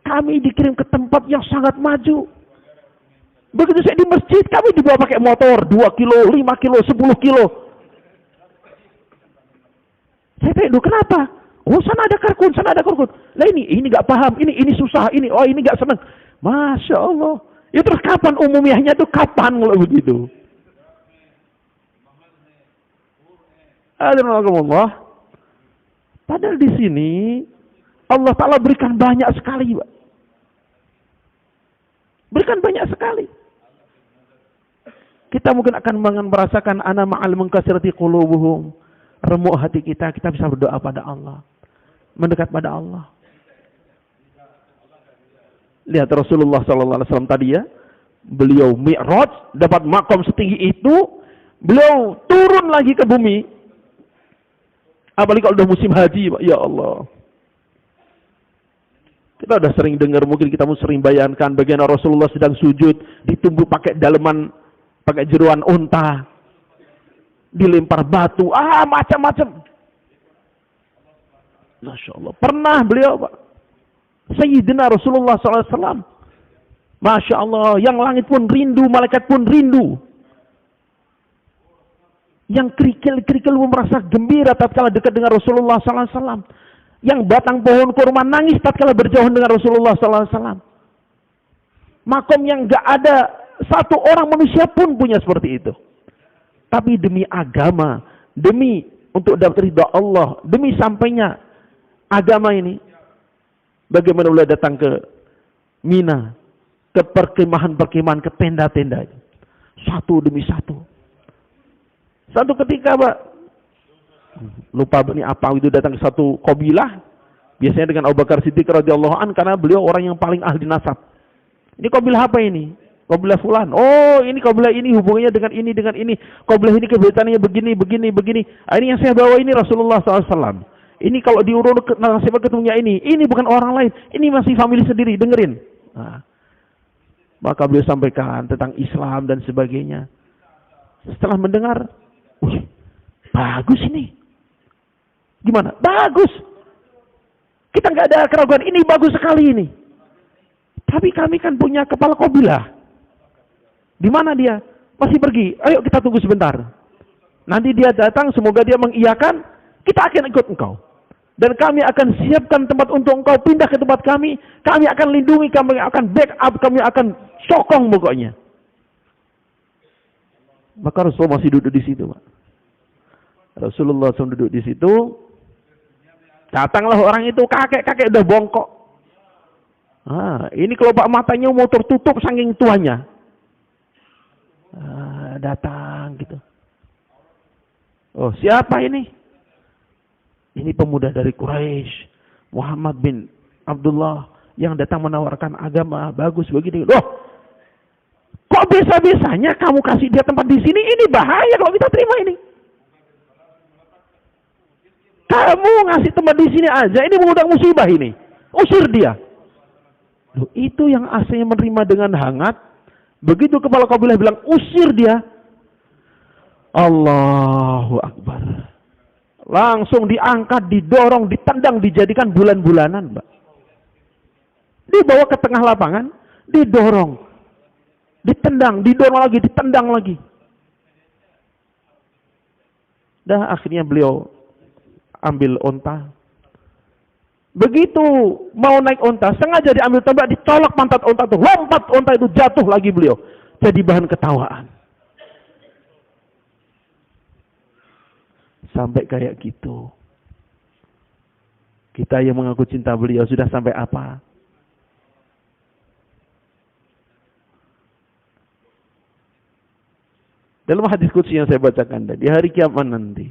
Kami dikirim ke tempat yang sangat maju. Begitu saya di masjid, kami dibawa pakai motor 2 kilo, 5 kilo, 10 kilo. Saya tanya, kenapa? Oh, sana ada karkun, sana ada karkun. Lah ini gak paham, ini susah, ini gak senang. Masya Allah. Ya terus kapan umumiahnya tuh kapan kalau begitu? Alhamdulillah. Padahal di sini Allah Ta'ala berikan banyak sekali, Pak. Berikan banyak sekali. Kita mungkin akan merasakan ana ma'al munkasirati qulubuhum. Remuk hati kita bisa berdoa pada Allah. Mendekat pada Allah. Lihat Rasulullah SAW tadi ya. Beliau mi'raj, dapat makom setinggi itu. Beliau turun lagi ke bumi. Apalagi kalau udah musim haji, Pak. Ya Allah. Kita udah sering dengar, mungkin kita sering bayangkan bagaimana Rasulullah sedang sujud, ditumbuk pakai daleman, pakai jeruan unta, dilempar batu, macam-macam. Masya Allah. Pernah beliau, Pak. Sayyidina Rasulullah SAW. Masya Allah. Yang langit pun rindu, malaikat pun rindu. Yang kerikil-kerikil pun merasa gembira tatkala dekat dengan Rasulullah SAW. Yang batang pohon kurma nangis tatkala berjauhan dengan Rasulullah SAW. Makom yang gak ada satu orang manusia pun punya seperti itu. Tapi demi agama, demi untuk dapat ridha Allah, demi sampainya agama ini, bagaimana beliau datang ke Mina, ke perkemahan-perkemahan, ke tenda-tenda, satu demi satu. Satu ketika, Pak, lupa ini apa itu, datang ke satu kabilah, biasanya dengan Abu Bakar Siddiq radhiyallahu an, karena beliau orang yang paling ahli nasab. Ini kabilah apa ini? Kabilah fulan. Oh, ini kabilah ini hubungannya dengan ini. Kabilah ini kebetulannya begini. Ini yang saya bawa ini Rasulullah SAW. Ini kalau diurut nasib ketemunya ini. Ini bukan orang lain. Ini masih famili sendiri. Dengerin. Nah, maka beliau sampaikan tentang Islam dan sebagainya. Setelah mendengar, bagus ini. Gimana? Bagus. Kita nggak ada keraguan. Ini bagus sekali ini. Tapi kami kan punya kepala kabilah. Di mana dia? Masih pergi. Ayo kita tunggu sebentar. Nanti dia datang, semoga dia mengiyakan, kita akan ikut engkau. Dan kami akan siapkan tempat untuk engkau pindah ke tempat kami. Kami akan lindungi, kami akan backup, kami akan sokong pokoknya. Maka Rasulullah masih duduk di situ, Pak. Rasulullah SAW duduk di situ. Datanglah orang itu, kakek udah bongkok. Ini kelopak matanya mau tertutup saking tuanya. Datang gitu. Oh, siapa ini? Ini pemuda dari Quraisy, Muhammad bin Abdullah, yang datang menawarkan agama bagus begini. Loh, kok bisa-bisanya kamu kasih dia tempat di sini? Ini bahaya kalau kita terima ini. Kamu ngasih tempat di sini aja, ini mengundang musibah ini. Usir dia. Loh, itu yang aslinya menerima dengan hangat. Begitu kepala kabilah bilang usir dia, Allahu Akbar. Langsung diangkat, didorong, ditendang, dijadikan bulan-bulanan, Mbak. Dibawa ke tengah lapangan, didorong, ditendang, didorong lagi, ditendang lagi. Dah akhirnya beliau ambil unta. Begitu mau naik unta, sengaja diambil tombak, ditolak pantat unta itu, lompat unta itu, jatuh lagi beliau. jadi bahan ketawaan. Sampai kayak gitu. Kita yang mengaku cinta beliau sudah sampai apa? Dalam hadis qudsi yang saya bacakan tadi, di hari kiamat nanti,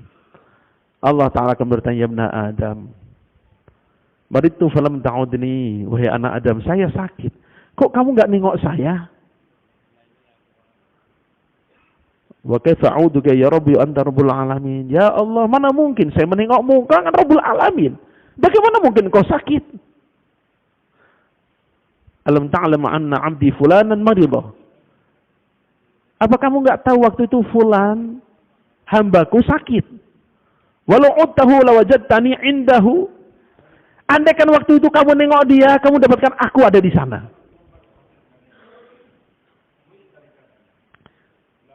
Allah Ta'ala akan bertanya, "Ya ibna Adam, maritu falam ta'udni." Wahai anak Adam, saya sakit. Kok kamu nggak nengok saya? Wa kaifa a'uduka ya Rabbi anta rabbul alamin. Ya Allah, mana mungkin saya menengokmu, kau kan Rabbul Alamin. Bagaimana mungkin kau sakit? Alam ta'lam anna 'abdi fulanan maridah. Apa kamu nggak tahu waktu itu fulan hambaku sakit? Walau uttahu lawajadtani indahu. Andaikan waktu itu kamu nengok dia, kamu dapatkan aku ada di sana.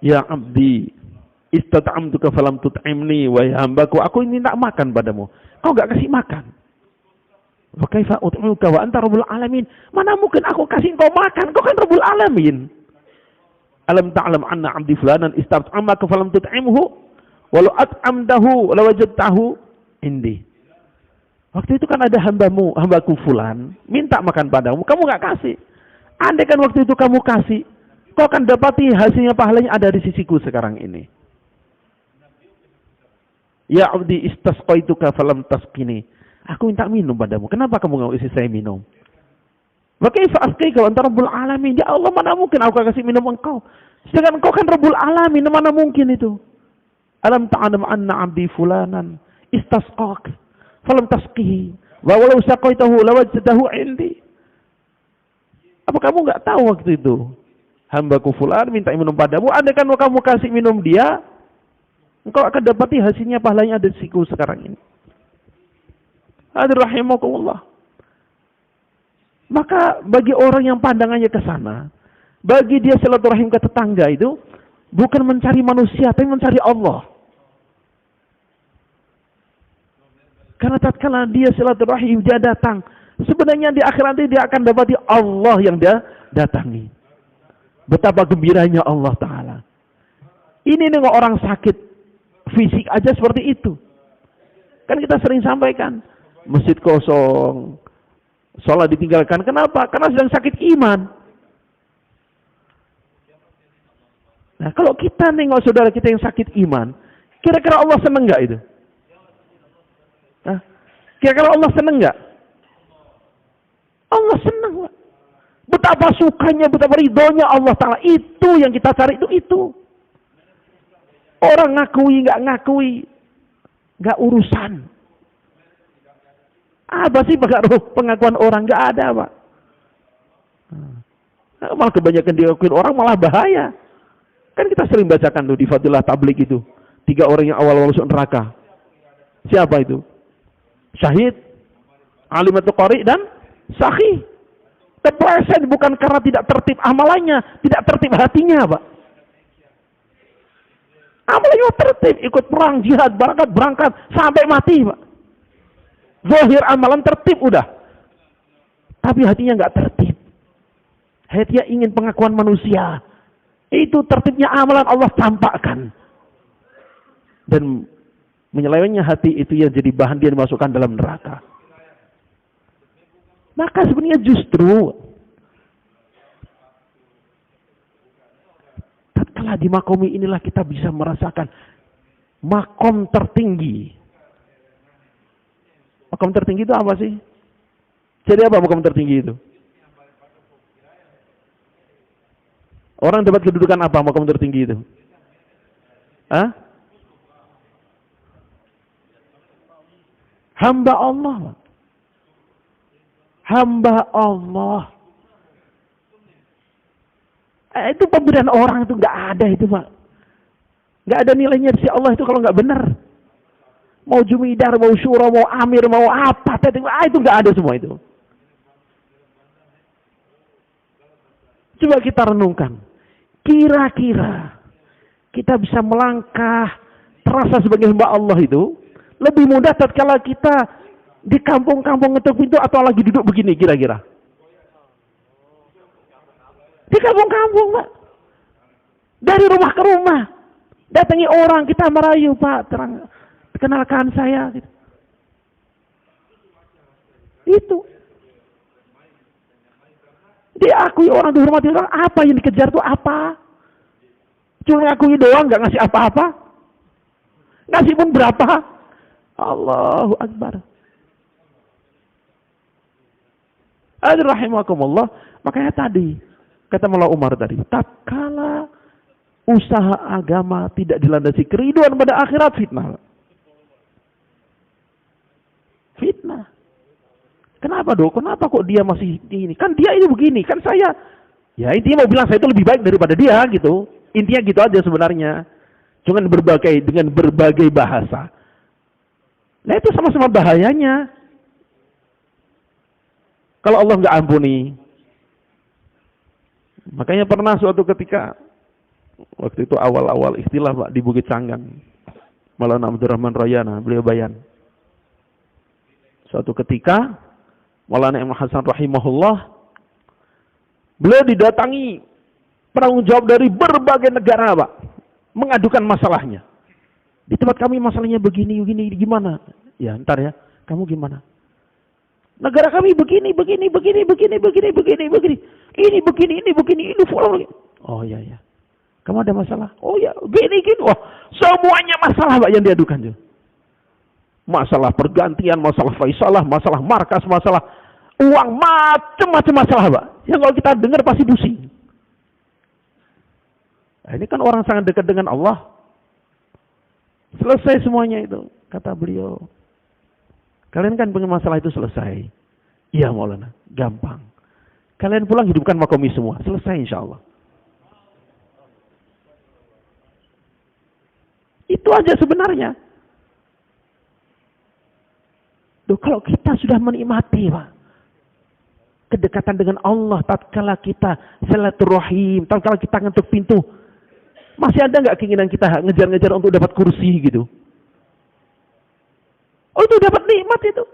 Ya abdi, istat'amtuka falam tut'imni, wahai hambaku, aku minta makan padamu. Kau nggak kasih makan. Wa kaifa ut'imuka wa anta rabbul alamin. Mana mungkin aku kasih kau makan? Kau kan Rabbul Alamin. Alam ta'lam anna 'abdi fulanan istat'amaka falam tut'imhu walau at'amtahu lawajadtahu indi. Waktu itu kan ada hambaku fulan minta makan padamu, kamu nggak kasih. Andaikan waktu itu kamu kasih, kau akan dapati hasilnya, pahalanya ada di sisiku sekarang ini. Ya abdi istasqaituka falam tasqini. Aku minta minum padamu, kenapa kamu nggak isi saya minum? Wa kaifa asqika wa anta rabbul alamin. Ya Allah, mana mungkin aku kasih minum engkau? Sedangkan engkau kan Rabbul Alamin, mana mungkin itu? Alam ta'lam anna 'abdi fulanan istasqak falam tasqihi wa walau saqaitahu lawajadahu 'indi. Apa kamu enggak tahu waktu itu? Hambaku fulan minta minum padamu, andaikan kamu kasih minum dia, engkau akan dapati hasilnya, pahalanya ada di siku sekarang ini. Hadir rahimakumullah. Maka bagi orang yang pandangannya ke sana, bagi dia silaturahim ke tetangga itu bukan mencari manusia, tapi mencari Allah. Karena tatkala dia silaturahim, dia datang, sebenarnya di akhirat nanti dia akan dapati Allah yang dia datangi. Betapa gembiranya Allah Ta'ala. Ini nengok orang sakit fisik aja seperti itu. Kan kita sering sampaikan, masjid kosong, sholat ditinggalkan. Kenapa? Karena sedang sakit iman. Nah, kalau kita nengok saudara kita yang sakit iman, kira-kira Allah senang nggak itu? Nah, kira-kira Allah senang nggak? Allah senang, Pak. Betapa sukanya, betapa ridhonya Allah Ta'ala. Itu yang kita cari, itu. Orang ngakui, nggak ngakui, nggak urusan. Apa sih pengakuan orang? Nggak ada, Pak. Nah, malah kebanyakan diakuin orang malah bahaya. Kan kita sering bacakan tuh di Fadilah Tablik itu. 3 orang yang awal masuk neraka. Siapa itu? Syahid, alimatul qari, dan sahih. Terpleset bukan karena tidak tertib amalannya, tidak tertib hatinya, Pak. Amalannya tertib, ikut perang, jihad, berangkat, sampai mati, Pak. Zahir amalan tertib udah. Tapi hatinya nggak tertib. Hatinya ingin pengakuan manusia. Itu tertibnya amalan Allah tampakkan. Dan menyelewengnya hati itu yang jadi bahan dia dimasukkan dalam neraka. Maka sebenarnya justru tatkala di makom inilah kita bisa merasakan makom tertinggi. Makom tertinggi itu apa sih? Jadi apa makom tertinggi itu? Orang dapat kedudukan apa makom tertinggi itu? Hah? Hamba Allah. Hamba Allah. Itu pemberian orang itu nggak ada itu, Pak. Nggak ada nilainya di Allah itu kalau nggak benar. Mau jumidar, mau syura, mau amir, mau apa, itu nggak ada semua itu. Coba kita renungkan. Kira-kira kita bisa melangkah terasa sebagai hamba Allah itu lebih mudah tatkala kita di kampung-kampung ngetuk pintu atau lagi duduk begini kira-kira? Di kampung-kampung, Pak. Dari rumah ke rumah. Datangi orang, kita merayu, Pak, kenalkan saya. Gitu. Itu. Diakui orang, dihormati orang, apa yang dikejar itu apa? Cuma ngakui doang, nggak ngasih apa-apa. Ngasih pun berapa? Allahu Akbar. Rahimakumullah. Makanya tadi, kata Maulana Umar tadi, tatkala usaha agama tidak dilandasi keriduan pada akhirat, fitnah. Fitnah. Kenapa dong? Kenapa kok dia masih ini? Kan dia ini begini, kan saya. Ya intinya mau bilang saya itu lebih baik daripada dia gitu. Intinya gitu aja sebenarnya. Dengan berbagai bahasa. Nah itu sama-sama bahayanya. Kalau Allah nggak ampuni. Makanya pernah suatu ketika, waktu itu awal-awal ikhtilaf Pak, di Bukit Sanggan. Maulana Abdurrahman Rayana, beliau bayan. Suatu ketika, Maulana Imam Hasan rahimahullah, beliau didatangi penanggung jawab dari berbagai negara Pak, mengadukan masalahnya. Di tempat kami masalahnya begini, gimana? Ya ntar ya, kamu gimana? Negara kami begini. Ini begini, ini follow. Oh iya. Kamu ada masalah? Oh ya, gini. Wah, semuanya masalah Pak yang diadukan tuh. Masalah pergantian, masalah faisalah, masalah markas, masalah uang, macam-macam masalah Pak. Yang kalau kita dengar pasti pusing. Nah, ini kan orang sangat dekat dengan Allah. Selesai semuanya itu, kata beliau. Kalian kan punya masalah itu selesai. Iya Maulana, gampang. Kalian pulang hidupkan makomi semua. Selesai insya Allah. Itu aja sebenarnya. Duh, kalau kita sudah menikmati Pak, kedekatan dengan Allah, tatkala kita silaturahim, tatkala kita ngetuk pintu, masih ada nggak keinginan kita ngejar-ngejar untuk dapat kursi gitu? Oh itu dapat nikmat itu.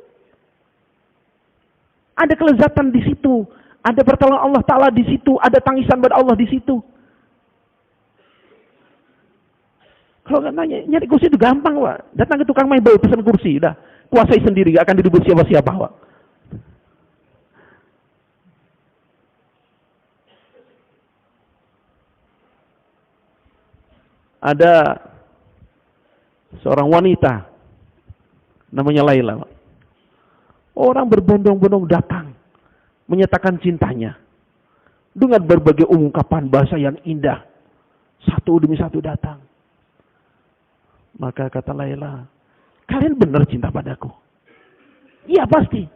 Ada kelezatan di situ. Ada pertolongan Allah Ta'ala di situ. Ada tangisan pada Allah di situ. Kalau nggak nanya, nyari kursi itu gampang Pak. Datang ke tukang mebel, pesan kursi. Udah, kuasai sendiri. Gak akan direbut siapa-siapa Pak. Ada seorang wanita. Namanya Laila. Orang berbondong-bondong datang. Menyatakan cintanya. Dengan berbagai ungkapan bahasa yang indah. Satu demi satu datang. Maka kata Laila, kalian benar cinta padaku? Iya pasti.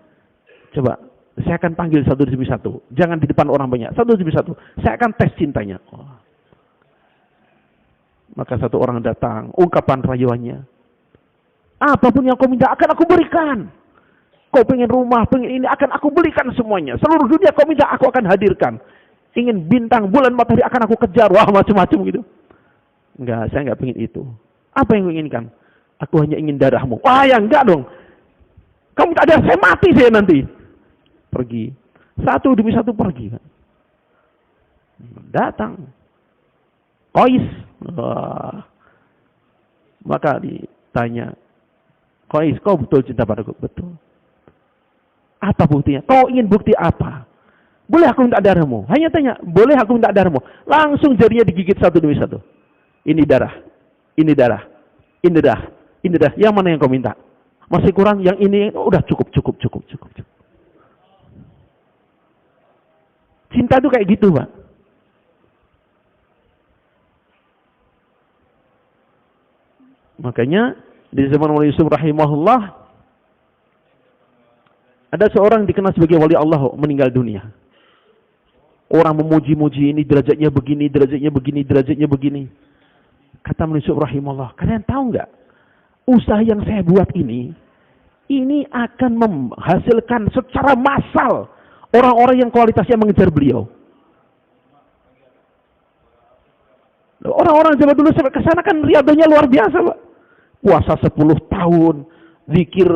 Coba, saya akan panggil satu demi satu. Jangan di depan orang banyak. Satu demi satu. Saya akan tes cintanya. Oh. Maka satu orang datang. Ungkapan rayuannya. Apapun yang kau minta akan aku berikan. Kau pengen rumah, pengen ini, akan aku berikan semuanya. Seluruh dunia kau minta, aku akan hadirkan. Ingin bintang, bulan, matahari akan aku kejar. Wah, macam-macam gitu. Enggak, saya enggak pengen itu. Apa yang kau inginkan? Aku hanya ingin darahmu. Wah, ya enggak dong. Kamu tak ada, saya mati saya nanti. Pergi. Satu demi satu pergi. Datang. Qais. Wah. Maka ditanya, Qais, kau betul cinta padaku? Betul. Apa buktinya? Kau ingin bukti apa? Boleh aku minta darahmu? Hanya tanya, boleh aku minta darahmu? Langsung jarinya digigit satu demi satu. Ini darah, ini darah, ini darah, ini darah. Yang mana yang kau minta? Masih kurang? Yang ini? Oh, udah cukup. Cinta itu kayak gitu, Pak. Makanya di zaman Wali Yusuf rahimahullah, ada seorang dikenal sebagai wali Allah meninggal dunia. Orang memuji-muji, ini derajatnya begini, derajatnya begini, derajatnya begini. Kata Wali Yusuf rahimahullah, kalian tahu nggak? Usaha yang saya buat ini akan menghasilkan secara massal orang-orang yang kualitasnya mengejar beliau. Orang-orang zaman dulu sampai ke sana kan riadohnya luar biasa, Pak. Puasa 10 tahun, zikir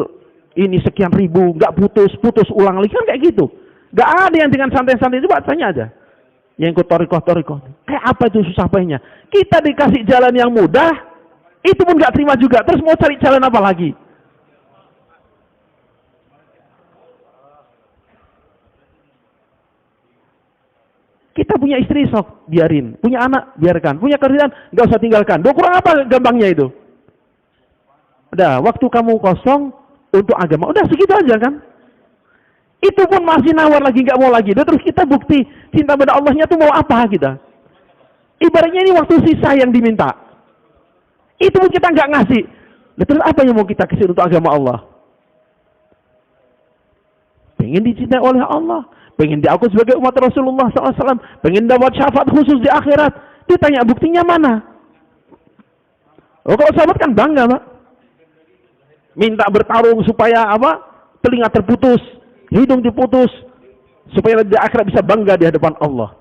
ini sekian ribu, nggak putus ulang lagi kan kayak gitu. Nggak ada yang dengan santai-santai, coba tanya aja. Yang ikut torikoh. Kayak apa itu susah payahnya? Kita dikasih jalan yang mudah, itu pun nggak terima juga. Terus mau cari jalan apa lagi? Kita punya istri, sok biarin. Punya anak, biarkan. Punya kerjaan, nggak usah tinggalkan. Kurang apa gampangnya itu? Udah, waktu kamu kosong untuk agama, udah segitu aja kan? Itu pun masih nawar lagi, nggak mau lagi. Terus kita bukti cinta pada Allahnya tuh mau apa kita? Ibaratnya ini waktu sisa yang diminta. Itu pun kita nggak ngasih. Terus apa yang mau kita kasih untuk agama Allah? Pengen dicintai oleh Allah, pengen diakui sebagai umat Rasulullah SAW, pengen dapat syafaat khusus di akhirat. Ditanya buktinya mana? Oh, kalau sahabat kan bangga, Pak. Minta bertarung supaya apa? Telinga terputus, hidung diputus, supaya di akhirat bisa bangga di hadapan Allah.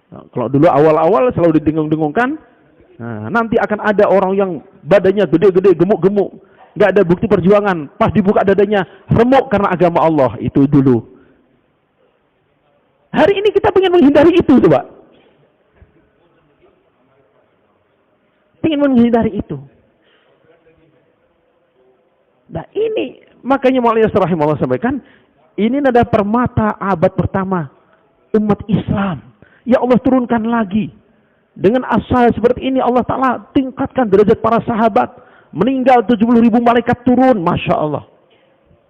Nah, kalau dulu awal-awal selalu didengung-dengungkan, nah, nanti akan ada orang yang badannya gede-gede, gemuk-gemuk, nggak ada bukti perjuangan, pas dibuka dadanya remuk karena agama Allah. Itu dulu. Hari ini kita ingin menghindari itu, coba. Ingin menghindari itu. Nah ini, makanya Maulana rahimahullah sampaikan, ini adalah permata abad pertama umat Islam. Ya Allah turunkan lagi. Dengan asal seperti ini Allah Ta'ala tingkatkan derajat para sahabat. Meninggal 70.000 malaikat turun. Masya Allah.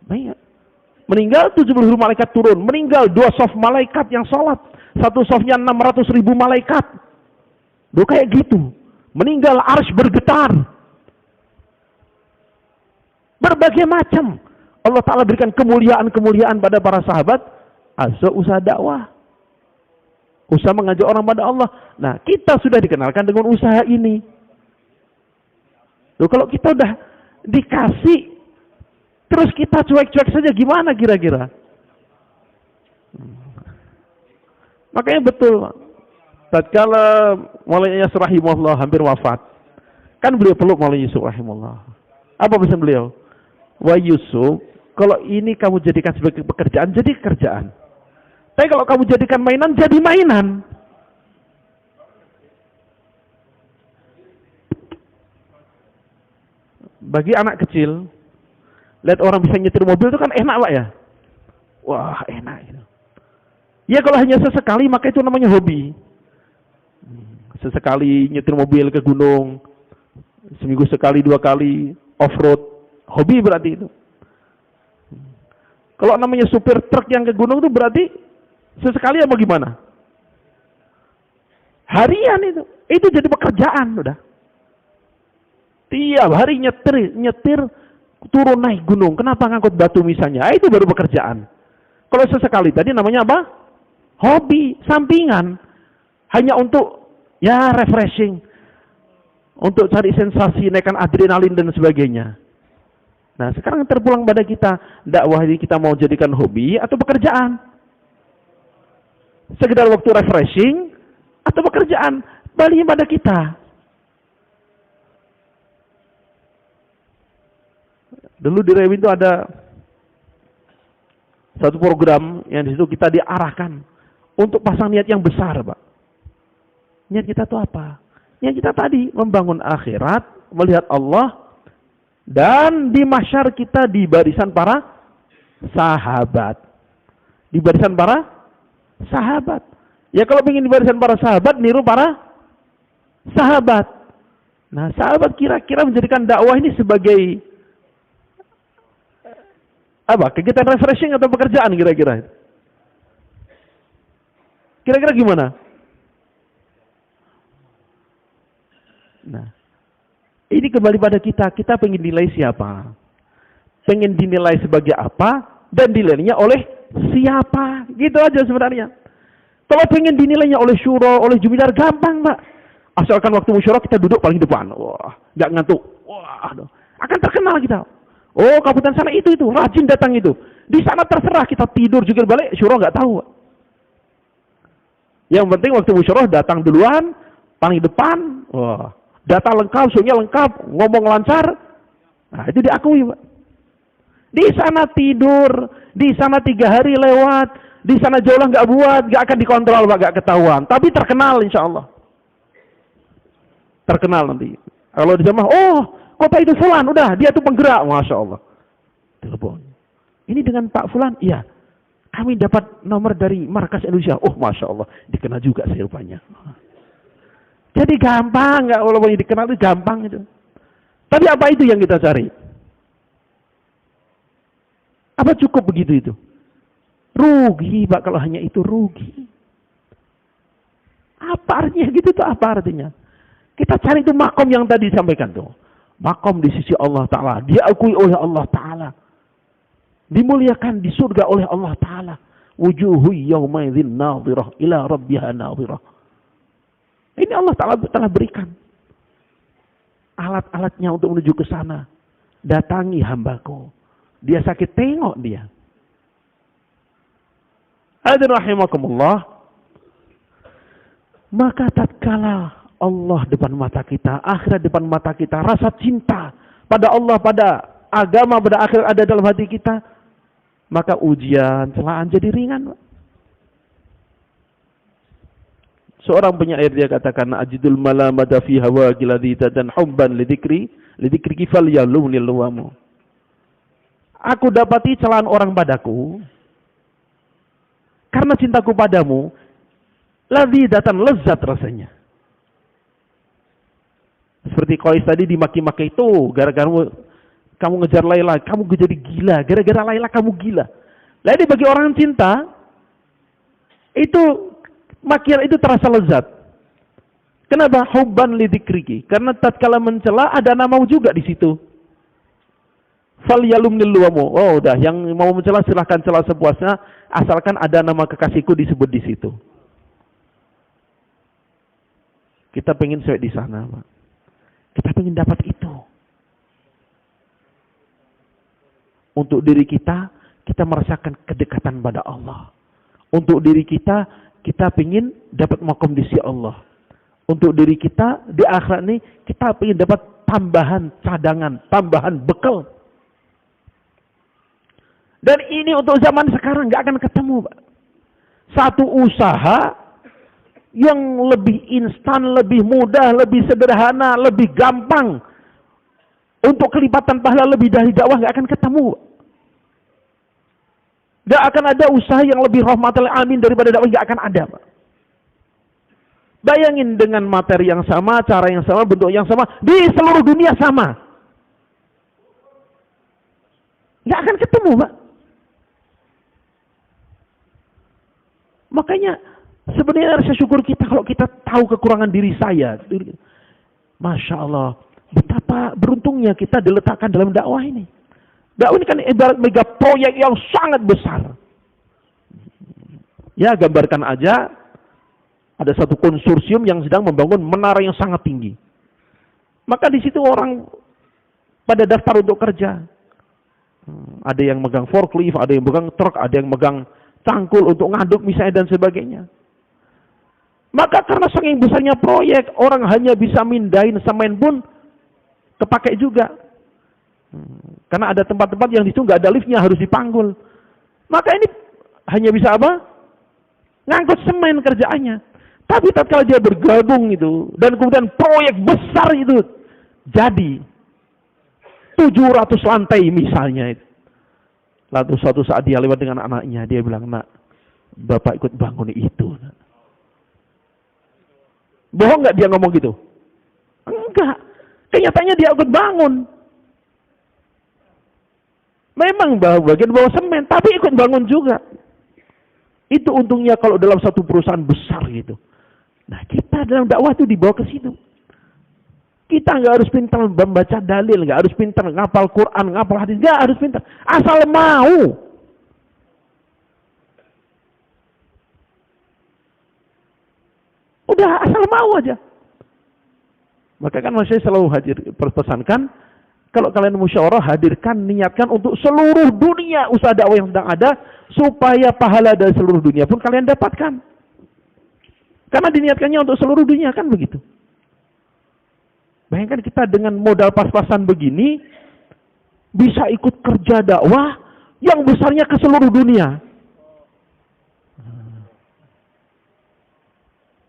Banyak. Meninggal 70.000 malaikat turun. Meninggal 2 sof malaikat yang sholat. 1 sofnya 600.000 malaikat. Duh kayak gitu. Meninggal arsy bergetar. Berbagai macam. Allah Ta'ala berikan kemuliaan-kemuliaan pada para sahabat. Asal usaha dakwah. Usaha mengajak orang pada Allah. Nah, kita sudah dikenalkan dengan usaha ini. Loh, kalau kita udah dikasih, terus kita cuek-cuek saja, gimana kira-kira? Makanya betul. Tatkala Maulana Yusuf rahimahullah hampir wafat, kan beliau peluk Maulana Yusuf rahimahullah. Apa pesan beliau? Wah Yusuf, kalau ini kamu jadikan sebagai pekerjaan, jadi kerjaan. Tapi kalau kamu jadikan mainan, jadi mainan. Bagi anak kecil, lihat orang bisa nyetir mobil itu kan enak, Pak ya? Wah, enak itu. Ya kalau hanya sesekali, maka itu namanya hobi. Sesekali nyetir mobil ke gunung, seminggu sekali, 2 kali, off-road. Hobi berarti itu. Kalau namanya supir truk yang ke gunung itu berarti sesekali apa gimana? Harian itu. Itu jadi pekerjaan udah. Tiap hari nyetir turun naik gunung. Kenapa ngangkut batu misalnya? Itu baru pekerjaan. Kalau sesekali tadi namanya apa? Hobi, sampingan. Hanya untuk ya refreshing. Untuk cari sensasi, naikkan adrenalin dan sebagainya. Nah, sekarang terpulang pada kita, dakwah ini kita mau jadikan hobi atau pekerjaan? Sekedar waktu refreshing atau pekerjaan? Balik pada kita. Dulu di Rewi itu ada satu program yang di situ kita diarahkan untuk pasang niat yang besar, Pak. Niat kita itu apa? Niat kita tadi membangun akhirat, melihat Allah, dan di mahsyar kita di barisan para sahabat. Di barisan para sahabat. Ya kalau ingin di barisan para sahabat, niru para sahabat. Nah, sahabat kira-kira menjadikan dakwah ini sebagai apa? Kegiatan refreshing atau pekerjaan kira-kira? Kira-kira gimana? Nah, ini kembali pada kita. Kita pengen nilai siapa? Pengen dinilai sebagai apa? Dan dinilainya oleh siapa? Gitu aja sebenarnya. Kalau pengen dinilainya oleh syuro, oleh jumilar, gampang, Pak. Asalkan waktu musyawarah kita duduk paling depan. Wah, nggak ngantuk. Wah, akan terkenal kita. Oh, kabupaten sana itu, rajin datang itu. Di sana terserah kita tidur juga balik, syuro nggak tahu. Yang penting waktu musyawarah datang duluan, paling depan. Wah. Data lengkap, suhunya lengkap, ngomong lancar, nah itu diakui, Pak. Di sana tidur, di sana 3 hari lewat, Di sana jauh nggak buat, nggak akan dikontrol, nggak ketahuan. Tapi terkenal insya Allah. Terkenal nanti. Kalau di sana, oh kota itu Fulan, udah dia tuh penggerak, masya Allah. Telepon. Ini dengan Pak Fulan, iya. Kami dapat nomor dari markas Indonesia. Oh masya Allah, dikenal juga sih rupanya. Jadi gampang, nggak walaupun dikenal itu gampang itu. Tapi apa itu yang kita cari? Apa cukup begitu itu? Rugi Pak kalau hanya itu, rugi. Apa artinya gitu tuh, apa artinya? Kita cari itu makom yang tadi disampaikan tuh. Makom di sisi Allah Ta'ala. Diakui oleh Allah Ta'ala. Dimuliakan di surga oleh Allah Ta'ala. Wujuhu yawmaidzin nadhirah ila rabbiha nadhirah. Ini Allah Ta'ala telah berikan alat-alatnya untuk menuju ke sana. Datangi hambaku. Dia sakit, tengok dia. Hadirin rahimakumullah. Maka tatkala Allah depan mata kita, akhirat depan mata kita, rasa cinta pada Allah, pada agama, pada akhirat ada dalam hati kita, maka ujian, celaan jadi ringan. Seorang penyair dia katakan, ajidul malamata fi hawa giladita dan hubban lidikri kifal yalunil luwamu. Aku dapati celaan orang padaku karena cintaku padamu, ladidatan lezat rasanya. Seperti Qais tadi dimaki-maki itu, gara-gara kamu ngejar Laila, kamu jadi gila. Gara-gara Laila kamu gila. Lalu bagi orang yang cinta, itu makian itu terasa lezat. Kenapa? Hubban lidzikriki. Karena tatkala mencela ada namamu juga di situ. Falyalumnil luwamu. Oh, udah, yang mau mencela silahkan cela sepuasnya, asalkan ada nama kekasihku disebut di situ. Kita pengen sampai di sana, Pak. Kita pengen dapat itu. Untuk diri kita, kita merasakan kedekatan pada Allah. Untuk diri kita, kita pengen dapat makom di sisi Allah. Untuk diri kita, di akhirat ini, kita pengen dapat tambahan cadangan, tambahan bekal. Dan ini untuk zaman sekarang nggak akan ketemu, Pak. Satu usaha yang lebih instan, lebih mudah, lebih sederhana, lebih gampang. Untuk kelipatan pahala lebih dari dakwah nggak akan ketemu. Nggak akan ada usaha yang lebih rahmatul alamin daripada dakwah, nggak akan ada, Pak. Bayangin dengan materi yang sama, cara yang sama, bentuk yang sama, di seluruh dunia sama. Nggak akan ketemu, Pak. Makanya sebenarnya rasa syukur kita kalau kita tahu kekurangan diri saya. Masya Allah, betapa beruntungnya kita diletakkan dalam dakwah ini. Dakwah ini kan ibarat mega proyek yang sangat besar. Ya, gambarkan aja ada satu konsorsium yang sedang membangun menara yang sangat tinggi. Maka di situ orang pada daftar untuk kerja. Ada yang megang forklift, ada yang megang truk, ada yang megang cangkul untuk ngaduk misalnya dan sebagainya. Maka karena saking besarnya proyek, orang hanya bisa mindahin semen pun kepakai juga. Karena ada tempat-tempat yang di situ nggak ada liftnya, harus dipanggul. Maka ini hanya bisa apa? Ngangkut semen kerjaannya. Tapi tatkala dia bergabung itu dan kemudian proyek besar itu jadi 700 lantai misalnya itu. Lalu suatu saat dia lewat dengan anaknya, dia bilang, "Nak, Bapak ikut bangun itu." Bohong nggak dia ngomong gitu? Enggak. Kenyataannya dia ikut bangun. Memang bagian bawah semen, tapi ikut bangun juga. Itu untungnya kalau dalam satu perusahaan besar gitu. Nah, kita dalam dakwah itu dibawa ke situ. Kita nggak harus pintar membaca dalil, nggak harus pintar ngapal Quran, ngapal hadis, nggak harus pintar. Asal mau. Udah, asal mau aja. Maka kan saya selalu pesankan, kalau kalian musyawarah, hadirkan, niatkan untuk seluruh dunia usaha dakwah yang sedang ada, supaya pahala dari seluruh dunia pun kalian dapatkan. Karena diniatkannya untuk seluruh dunia, kan begitu. Bayangkan kita dengan modal pas-pasan begini, bisa ikut kerja dakwah yang besarnya ke seluruh dunia.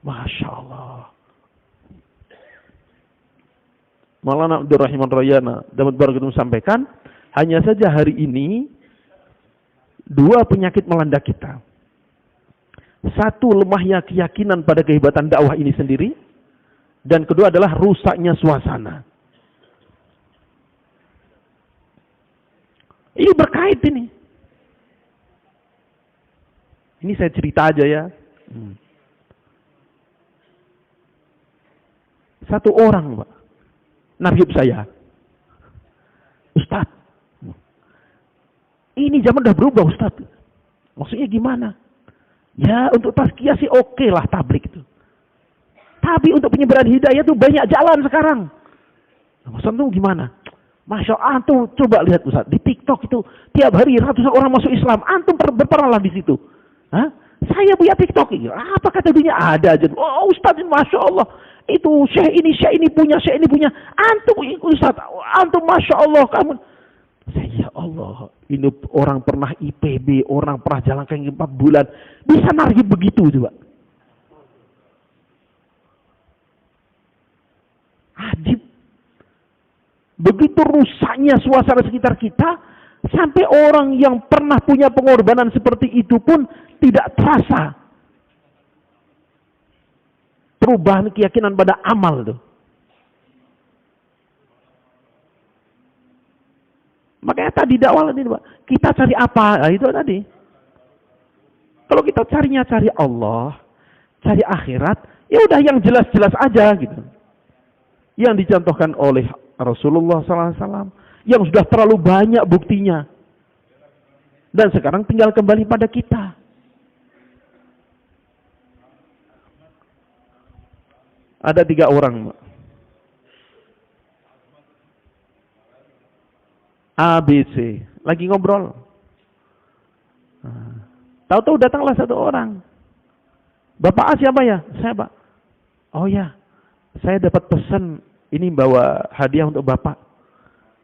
Masya Allah. Maulana Abdurrahman Rayana dapat barakatuh sampaikan, hanya saja hari ini dua penyakit melanda kita. Satu, lemahnya keyakinan pada kehebatan dakwah ini sendiri, dan kedua adalah rusaknya suasana. Ini berkait ini. Ini saya cerita aja ya. Satu orang, Pak, narhib saya, Ustaz, ini zaman udah berubah Ustaz. Maksudnya gimana? Ya untuk tazkiyah sih oke lah tablik itu. Tapi untuk penyebaran hidayah tuh banyak jalan sekarang. Nah, Ustaz tuh gimana? Masya Allah, antum coba lihat Ustaz, di TikTok itu tiap hari ratusan orang masuk Islam. Antum berperanlah di situ. Hah? Saya punya TikTok ini. Apa kata dunia? Ada aja. Oh Ustaz, Masya Allah. Itu syekh ini punya. Antum Ustaz, antum Masya Allah kamu. Saya, ya Allah, ini orang pernah IPB, orang pernah jalan kaki 4 bulan. Bisa narhib begitu coba. Ajib. Begitu rusaknya suasana sekitar kita, sampai orang yang pernah punya pengorbanan seperti itu pun tidak terasa perubahan keyakinan pada amal itu. Makanya tadi dakwah ini, Pak, kita cari apa? Nah, itu tadi. Kalau kita cari Allah, cari akhirat, ya udah yang jelas-jelas aja gitu. Yang dicontohkan oleh Rasulullah SAW, yang sudah terlalu banyak buktinya. Dan sekarang tinggal kembali pada kita. Ada 3 orang, Pak. ABC, lagi ngobrol. Tahu-tahu datanglah satu orang. Bapak A siapa ya? Saya, Pak. Oh ya, saya dapat pesan ini bawa hadiah untuk Bapak.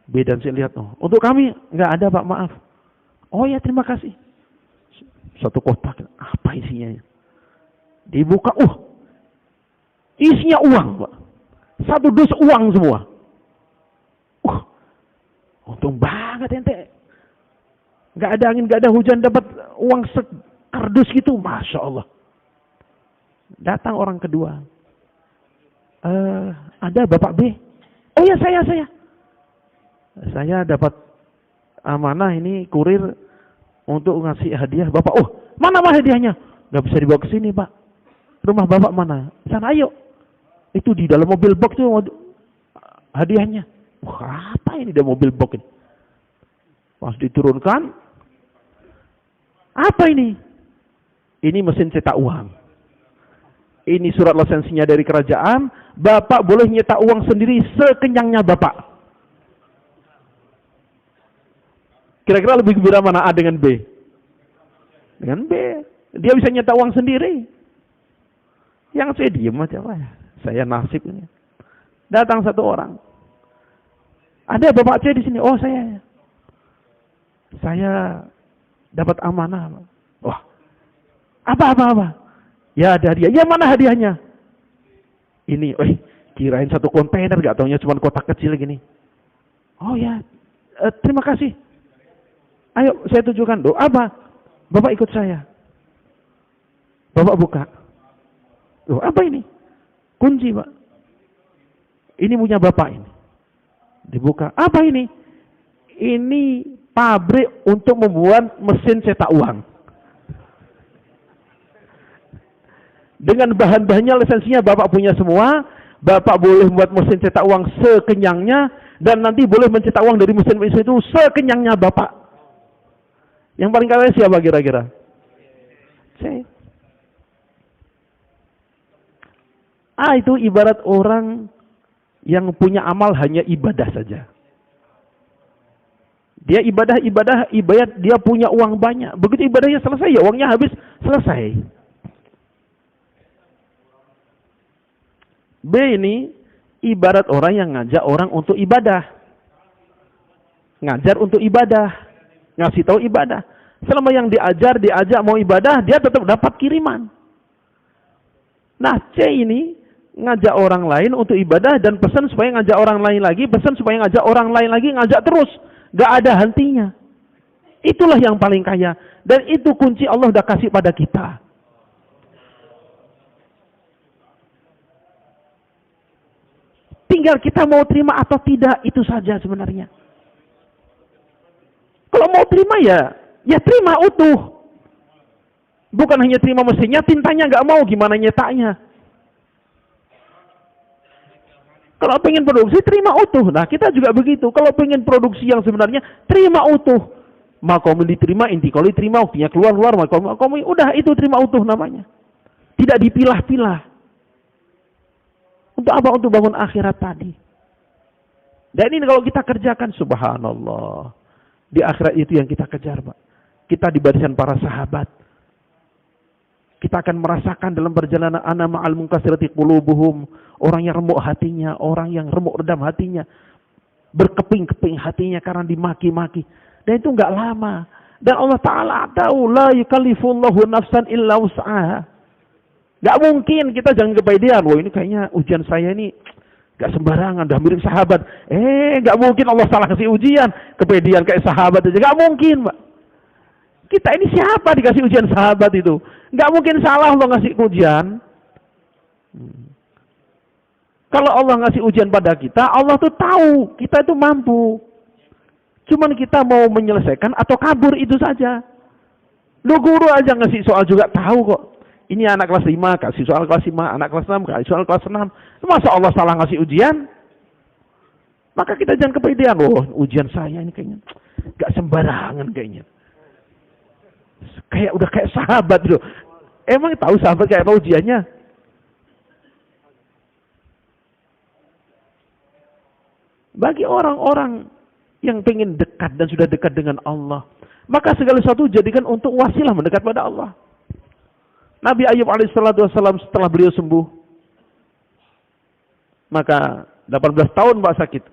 B dan C lihat, oh, untuk kami nggak ada Pak, maaf. Oh ya, terima kasih. Satu kotak, apa isinya? Dibuka, isinya uang, Pak. 1 dus uang semua. Untung banget ente. Gak ada angin, gak ada hujan, dapat uang sekardus gitu. Masya Allah. Datang orang kedua. Ada Bapak B? Oh ya, saya. Saya dapat amanah ini kurir untuk ngasih hadiah Bapak. Oh, mana hadiahnya? Gak bisa dibawa ke sini, Pak. Rumah Bapak mana? Sana, ayo. Itu di dalam mobil box tuh hadiahnya. Wah, apa ini dia mobil box ini? Pas diturunkan, apa ini? Ini mesin cetak uang. Ini surat lisensinya dari kerajaan. Bapak boleh nyetak uang sendiri sekenyangnya Bapak. Kira-kira lebih gembira mana, A dengan B? Dengan B. Dia bisa nyetak uang sendiri. Yang saya diem aja, Pak. Saya nasib ini. Datang satu orang. Ada Bapak C di sini. Oh, saya dapat amanah. Wah, apa? Ya ada hadiah. Ya mana hadiahnya? Ini, kirain 1 kontainer, gak taunya cuma kotak kecil gini. Oh ya, terima kasih. Ayo, saya tunjukkan. Apa? Bapak ikut saya. Bapak buka. Apa ini? Kunci, Pak. Ini punya Bapak ini. Dibuka. Apa ini? Ini pabrik untuk membuat mesin cetak uang. Dengan bahan-bahannya, lisensinya Bapak punya semua. Bapak boleh membuat mesin cetak uang sekenyangnya. Dan nanti boleh mencetak uang dari mesin itu sekenyangnya Bapak. Yang paling kaya siapa kira-kira? Saya. Itu ibarat orang yang punya amal hanya ibadah saja. Dia ibadah, dia punya uang banyak. Begitu ibadahnya selesai, ya uangnya habis, selesai. B ini ibarat orang yang ngajak orang untuk ibadah. Ngajar untuk ibadah. Ngasih tahu ibadah. Selama yang diajak mau ibadah, dia tetap dapat kiriman. Nah, C ini ngajak orang lain untuk ibadah dan pesan supaya ngajak orang lain lagi, pesan supaya ngajak orang lain lagi, ngajak terus. Gak ada hentinya. Itulah yang paling kaya. Dan itu kunci Allah udah kasih pada kita. Tinggal kita mau terima atau tidak, itu saja sebenarnya. Kalau mau terima ya terima utuh. Bukan hanya terima mesinnya, tintanya nggak mau, gimana nyetaknya. Kalau pengen produksi, terima utuh. Nah, kita juga begitu. Kalau pengen produksi yang sebenarnya, terima utuh. Makom diterima, intikoli terima, waktunya keluar, makom udah itu terima utuh namanya. Tidak dipilah-pilah. Untuk apa? Untuk bangun akhirat tadi. Dan ini kalau kita kerjakan, subhanallah. Di akhirat itu yang kita kejar, Pak. Kita di barisan para sahabat. Kita akan merasakan dalam perjalanan ana ma'al munkasirati qulubuhum, orang yang remuk hatinya, orang yang remuk redam hatinya, berkeping-keping hatinya karena dimaki-maki. Dan itu enggak lama. Dan Allah Ta'ala tahu la yukallifullahu nafsan illa wus'aha. Enggak mungkin kita jangan kepedean. Wah, ini kayaknya ujian saya ini enggak sembarangan, udah mirip sahabat. Enggak mungkin Allah salah kasih ujian, kepedean kayak sahabat aja. Enggak mungkin, Pak. Kita ini siapa dikasih ujian sahabat itu? Nggak mungkin salah Allah ngasih ujian. Kalau Allah ngasih ujian pada kita, Allah tuh tahu kita itu mampu. Cuman kita mau menyelesaikan atau kabur itu saja. Lu guru aja ngasih soal juga tahu kok. Ini anak kelas 5 kasih soal kelas 5, anak kelas 6 kasih soal kelas 6. Masa Allah salah ngasih ujian? Maka kita jangan kepedean. Oh, ujian saya ini kayaknya nggak sembarangan kayaknya. Udah kayak sahabat loh. Emang tahu sahabat kayak apa ujiannya? Bagi orang-orang yang pengen dekat dan sudah dekat dengan Allah, maka segala sesuatu jadikan untuk wasilah mendekat pada Allah. Nabi Ayub alaihissalam setelah beliau sembuh, maka 18 tahun Pak sakit,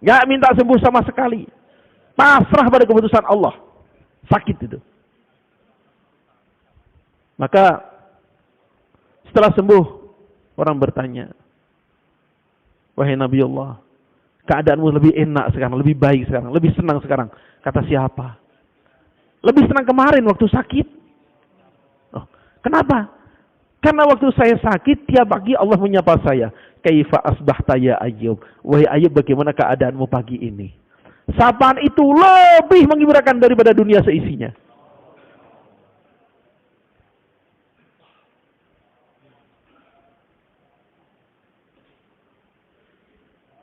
nggak minta sembuh sama sekali, pasrah pada keputusan Allah, sakit itu. Maka setelah sembuh, orang bertanya, wahai Nabi Allah, keadaanmu lebih enak sekarang, lebih baik sekarang, lebih senang sekarang. Kata siapa? Lebih senang kemarin waktu sakit. Oh, kenapa? Karena waktu saya sakit, tiap pagi Allah menyapa saya. Kaifa asbahta ya Ayub? Wahai Ayub, bagaimana keadaanmu pagi ini? Sapaan itu lebih menggembirakan daripada dunia seisinya.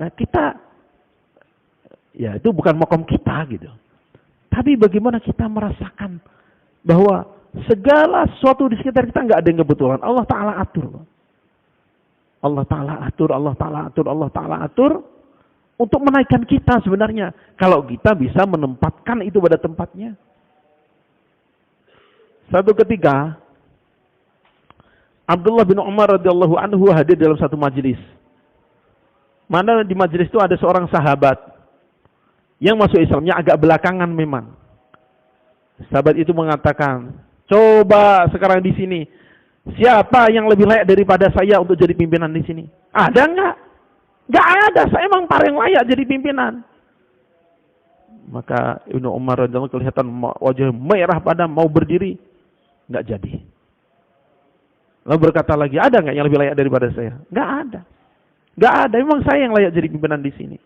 Nah kita, ya itu bukan makom kita gitu. Tapi bagaimana kita merasakan bahwa segala sesuatu di sekitar kita nggak ada yang kebetulan. Allah Ta'ala atur. Allah Ta'ala atur, Allah Ta'ala atur, Allah Ta'ala atur. Untuk menaikkan kita sebenarnya. Kalau kita bisa menempatkan itu pada tempatnya. Satu ketika, Abdullah bin Umar radhiyallahu anhu hadir dalam satu majelis. Mana di majelis itu ada seorang sahabat yang masuk Islamnya agak belakangan memang. Sahabat itu mengatakan, coba sekarang di sini, siapa yang lebih layak daripada saya untuk jadi pimpinan di sini? Ada nggak? Nggak ada, saya emang paling layak jadi pimpinan. Maka Ibnu Umar radhiyallahu kelihatan wajah merah pada mau berdiri, nggak jadi. Lalu berkata lagi, ada nggak yang lebih layak daripada saya? Nggak ada. Nggak ada, memang saya yang layak jadi pimpinan di sini.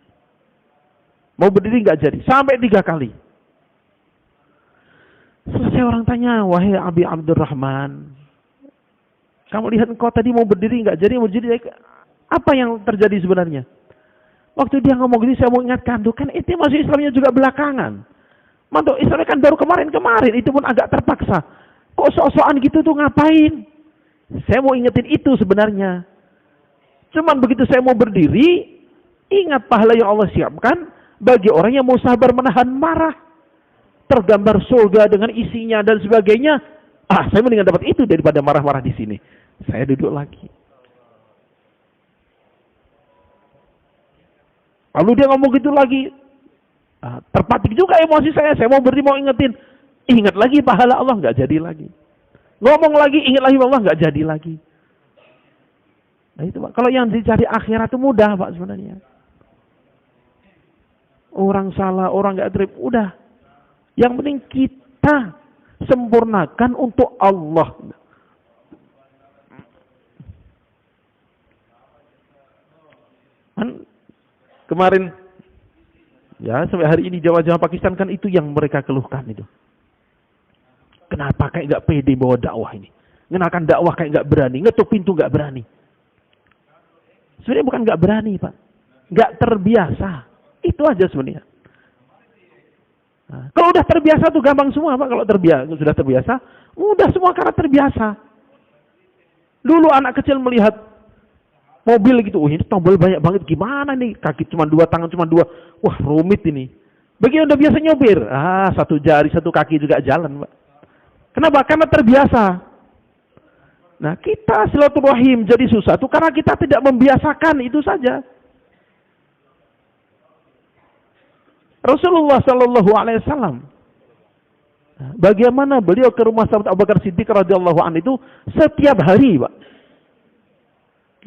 Mau berdiri nggak jadi, sampai 3 kali. Selesai orang tanya, wahai Abi Abdurrahman, kamu lihat engkau tadi mau berdiri nggak jadi, mau jadi apa yang terjadi sebenarnya? Waktu dia ngomong gini, saya mau ingatkan, kan itu masuk Islamnya juga belakangan. Mantuk Islamnya kan baru kemarin, itu pun agak terpaksa. Kok sok-sokan gitu tuh ngapain? Saya mau ingetin itu sebenarnya. Cuman begitu saya mau berdiri, ingat pahala yang Allah siapkan bagi orang yang mau sabar menahan marah. Tergambar surga dengan isinya dan sebagainya. Saya mendingan dapat itu daripada marah-marah di sini. Saya duduk lagi. Lalu dia ngomong gitu lagi. Terpatik juga emosi saya. Saya mau berdiri, mau ingetin. Ingat lagi pahala Allah, nggak jadi lagi. Ngomong lagi, ingat lagi Allah, nggak jadi lagi. Nah itu Pak, kalau yang dicari akhirat itu mudah Pak sebenarnya. Orang salah, orang nggak terima, udah. Yang penting kita sempurnakan untuk Allah. Kan kemarin, ya sampai hari ini Jawa-Jawa Pakistan kan itu yang mereka keluhkan itu. Kenapa kayak nggak pede bawa dakwah ini? Ngenalkan dakwah kayak nggak berani, ngetuk pintu nggak berani. Sebenarnya bukan nggak berani Pak, nggak terbiasa. Itu aja sebenarnya. Nah, kalau udah terbiasa tuh gampang semua Pak. Kalau sudah terbiasa, mudah semua karena terbiasa. Dulu anak kecil melihat mobil gitu, ini tombol banyak banget, gimana nih? Kaki cuma 2, tangan cuma 2, wah rumit ini. Bagi yang udah biasa nyopir, satu jari, satu kaki juga jalan Pak. Kenapa? Karena terbiasa. Nah kita silaturahim jadi susah tuh karena kita tidak membiasakan, itu saja. Rasulullah Sallallahu Alaihi Wasallam, bagaimana beliau ke rumah sahabat Abu Bakar Siddiq radhiyallahu anhu itu setiap hari, Pak.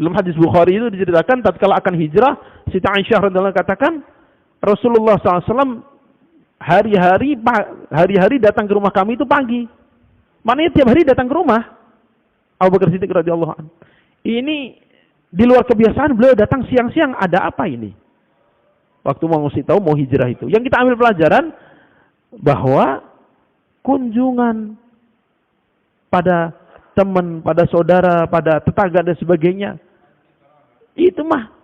Dalam hadis Bukhari itu diceritakan tatkala akan hijrah, Siti Aisyah radhiyallahu anha katakan Rasulullah SAW hari-hari datang ke rumah kami itu pagi. Maknanya tiap hari datang ke rumah Abu Bakar Siddiq radhiyallahu anhu. Ini di luar kebiasaan, beliau datang siang-siang, ada apa ini? Waktu mau ngasih tahu mau hijrah itu. Yang kita ambil pelajaran bahwa kunjungan pada teman, pada saudara, pada tetangga dan sebagainya, itu mah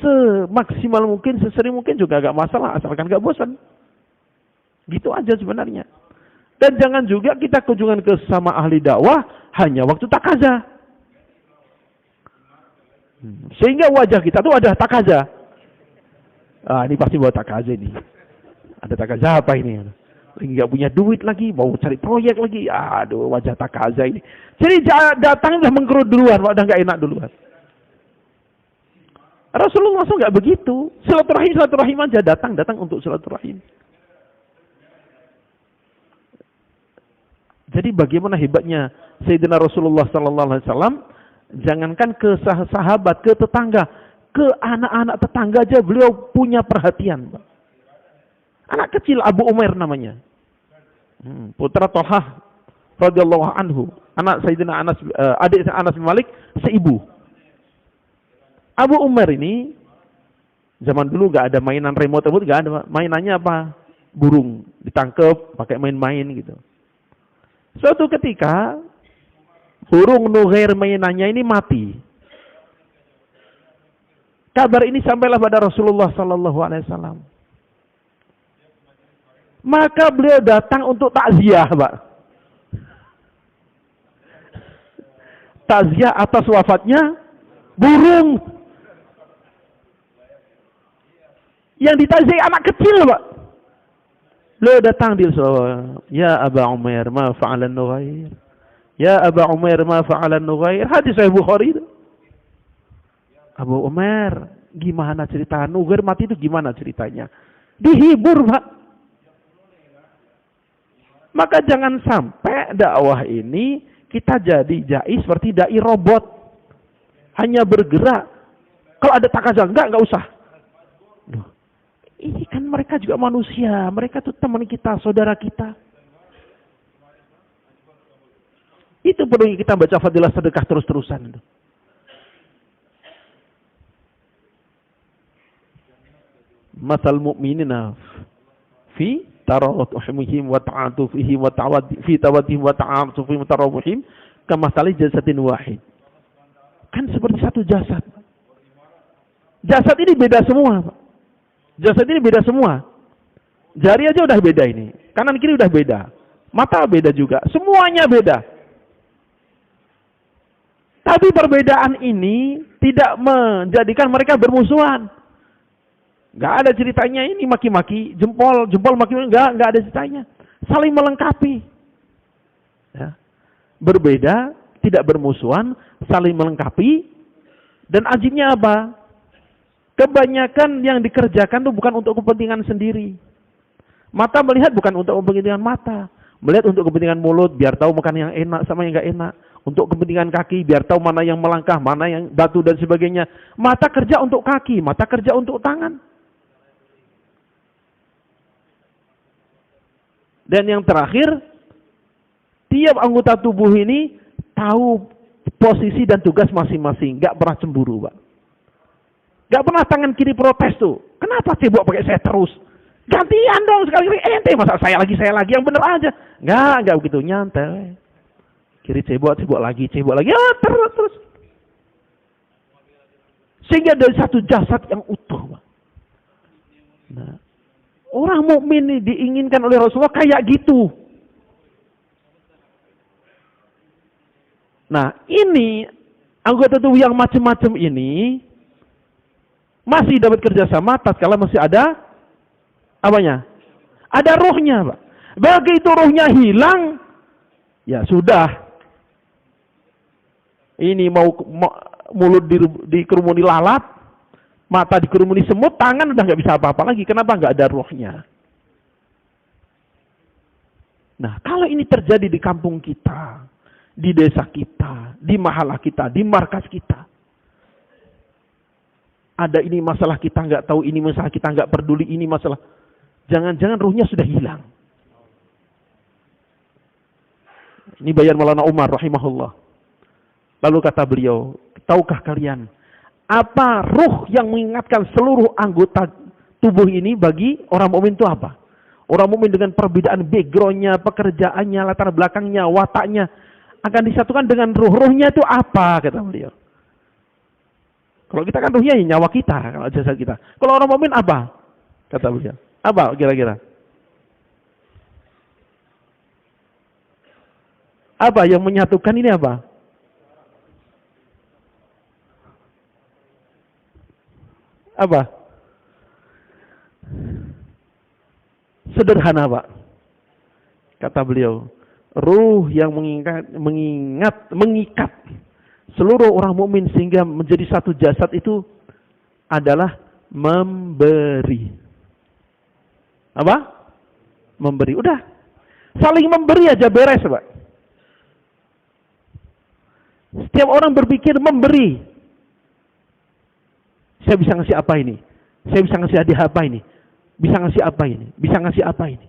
semaksimal mungkin, sesering mungkin juga agak masalah, asalkan gak bosan. Gitu aja sebenarnya. Dan jangan juga kita kunjungan ke sama ahli dakwah hanya waktu takaza. Sehingga wajah kita tuh ada takaza. Ini pasti buat takaza ini. Ada takaza apa ini? Lagi gak punya duit lagi, mau cari proyek lagi. Aduh, wajah takaza ini. Jadi datang udah mengkerut duluan, udah gak enak duluan. Rasulullah SAW gak begitu. Silaturahim aja, datang untuk silaturahim. Jadi bagaimana hebatnya Sayyidina Rasulullah SAW, jangankan ke sahabat, ke tetangga, ke anak-anak tetangga aja beliau punya perhatian. Anak kecil Abu Umair namanya, putra Thalhah radhiyallahu anhu, anak Sayyidina Anas, adik Anas bin Malik, seibu. Abu Umair ini zaman dulu gak ada mainan remote, gak ada. Mainannya apa? Burung ditangkap pakai main-main gitu. Suatu ketika burung Nughair mainannya ini mati. Kabar ini sampailah pada Rasulullah Sallallahu Alaihi Wasallam. Maka beliau datang untuk takziah, Pak. Takziah atas wafatnya burung. Yang ditakziah anak kecil, Pak. Beliau datang di Rasulullah, ya Aba Umair, ma fa'alan Nughair. Ya Aba Umair, ma fa'alan Nughair. Hadis Sahih Bukhari itu. Abu Umair, gimana cerita Nughair mati itu, gimana ceritanya? Dihibur, Pak. Maka jangan sampai dakwah ini kita jadi jai seperti dai robot. Hanya bergerak. Kalau ada takaza, enggak usah. Ini kan mereka juga manusia. Mereka tuh teman kita, saudara kita. Itu perlu kita baca fadilah sedekah terus-terusan. Matal mu'minina fi tarawuhihim wa ta'atufihim wa fi tawadihim wa ta'atufihim wa tarawuhim kamathali jasadin wahid. Kan seperti satu jasad. Jasad ini beda semua, Pak. Jasad ini beda semua. Jari aja udah beda ini. Kanan kiri udah beda. Mata beda juga. Semuanya beda. Tapi perbedaan ini tidak menjadikan mereka bermusuhan. Gak ada ceritanya ini maki-maki, jempol maki-maki, gak ada ceritanya. Saling melengkapi. Ya. Berbeda, tidak bermusuhan, saling melengkapi. Dan ajibnya apa? Kebanyakan yang dikerjakan itu bukan untuk kepentingan sendiri. Mata melihat bukan untuk kepentingan mata. Melihat untuk kepentingan mulut, biar tahu makan yang enak sama yang gak enak. untuk kepentingan kaki, biar tahu mana yang melangkah, mana yang batu dan sebagainya. Mata kerja untuk kaki, mata kerja untuk tangan. Dan yang terakhir, tiap anggota tubuh ini tahu posisi dan tugas masing-masing. Gak pernah cemburu, Pak. Gak pernah tangan kiri protes tuh. Kenapa cebok pakai saya terus? Gantian dong sekali-kali. Ente masa saya lagi. Yang bener aja. Gak begitu. Nyantai. Kiri cebok lagi. Ya, terus. Sehingga dari satu jasad yang utuh, Pak. Nah, orang mukmin ini diinginkan oleh Rasulullah kayak gitu. Nah, ini anggota tubuh yang macam-macam ini masih dapat kerjasama tatkala masih ada apanya? Ada ruhnya, Pak. Begitu ruhnya hilang, ya sudah. Ini mau mulut dikerumuni lalat, mata dikerumuni semut, tangan udah nggak bisa apa-apa lagi. Kenapa? Nggak ada ruhnya. Nah, kalau ini terjadi di kampung kita, di desa kita, di mahalah kita, di markas kita, ada ini masalah kita nggak tahu, ini masalah kita nggak peduli, ini masalah, jangan-jangan ruhnya sudah hilang. Ini bayan Maulana Umar rahimahullah. Lalu kata beliau, tahukah kalian apa ruh yang mengingatkan seluruh anggota tubuh ini bagi orang mukmin itu apa? Orang mukmin dengan perbedaan backgroundnya, pekerjaannya, latar belakangnya, wataknya akan disatukan dengan ruh-ruhnya itu apa? Kata beliau. Kalau kita kan ruhnya nyawa kita, kalau jasad kita. Kalau orang mukmin apa? Kata beliau. Apa kira-kira? Apa yang menyatukan ini apa? Apa? Sederhana, Pak. Kata beliau, ruh yang mengikat seluruh orang mukmin sehingga menjadi satu jasad itu adalah memberi. Apa? Memberi. Udah. Saling memberi aja beres, Pak. Setiap orang berpikir memberi. Saya bisa ngasih apa ini? Saya bisa ngasih hadiah apa ini? Bisa ngasih apa ini? Bisa ngasih apa ini?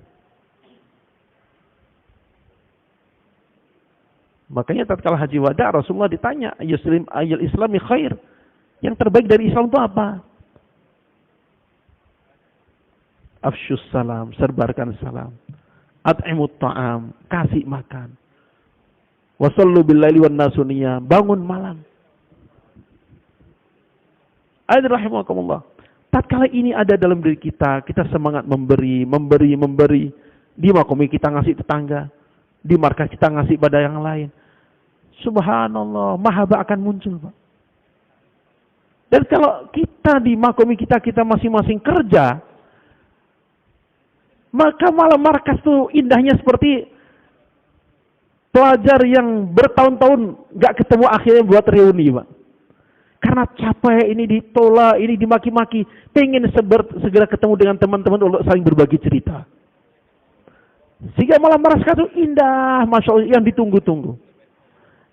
Makanya tatkala haji wada Rasulullah ditanya, ayyul islami khair. Yang terbaik dari Islam itu apa? Afsyus salam, serbarkan salam. At'imut ta'am, kasih makan. Wasallu billaili wan nasuniyah, bangun malam. Ayat rahimakumullah. Tatkala ini ada dalam diri kita, kita semangat memberi. Di makomi kita ngasih tetangga, di markas kita ngasih pada yang lain. Subhanallah, mahabbah akan muncul, Pak. Dan kalau kita di makomi kita masing-masing kerja, maka malam markas itu indahnya seperti pelajar yang bertahun-tahun nggak ketemu akhirnya buat reuni, Pak. Karena capek, ini ditolak, ini dimaki-maki. Pengen segera ketemu dengan teman-teman untuk saling berbagi cerita. Sehingga malam markas itu indah, Masya Allah, yang ditunggu-tunggu.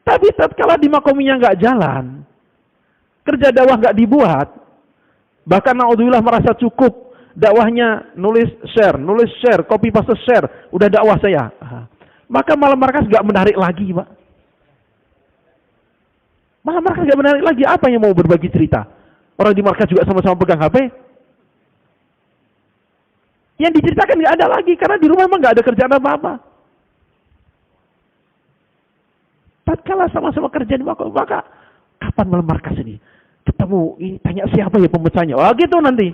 Tapi tatkala di makominya nggak jalan, kerja dakwah nggak dibuat, bahkan naudzubillah merasa cukup, dakwahnya nulis share, copy paste share, udah dakwah saya. Maka malam markas nggak menarik lagi, Pak. Malam markas nggak menarik lagi. Apa yang mau berbagi cerita? Orang di markas juga sama-sama pegang HP. Yang diceritakan nggak ada lagi karena di rumah memang nggak ada kerjaan apa-apa. Tatkala sama-sama kerja di makom, maka kapan malam markas ini? Ketemu, ini tanya siapa ya pemecahnya? Oh gitu nanti.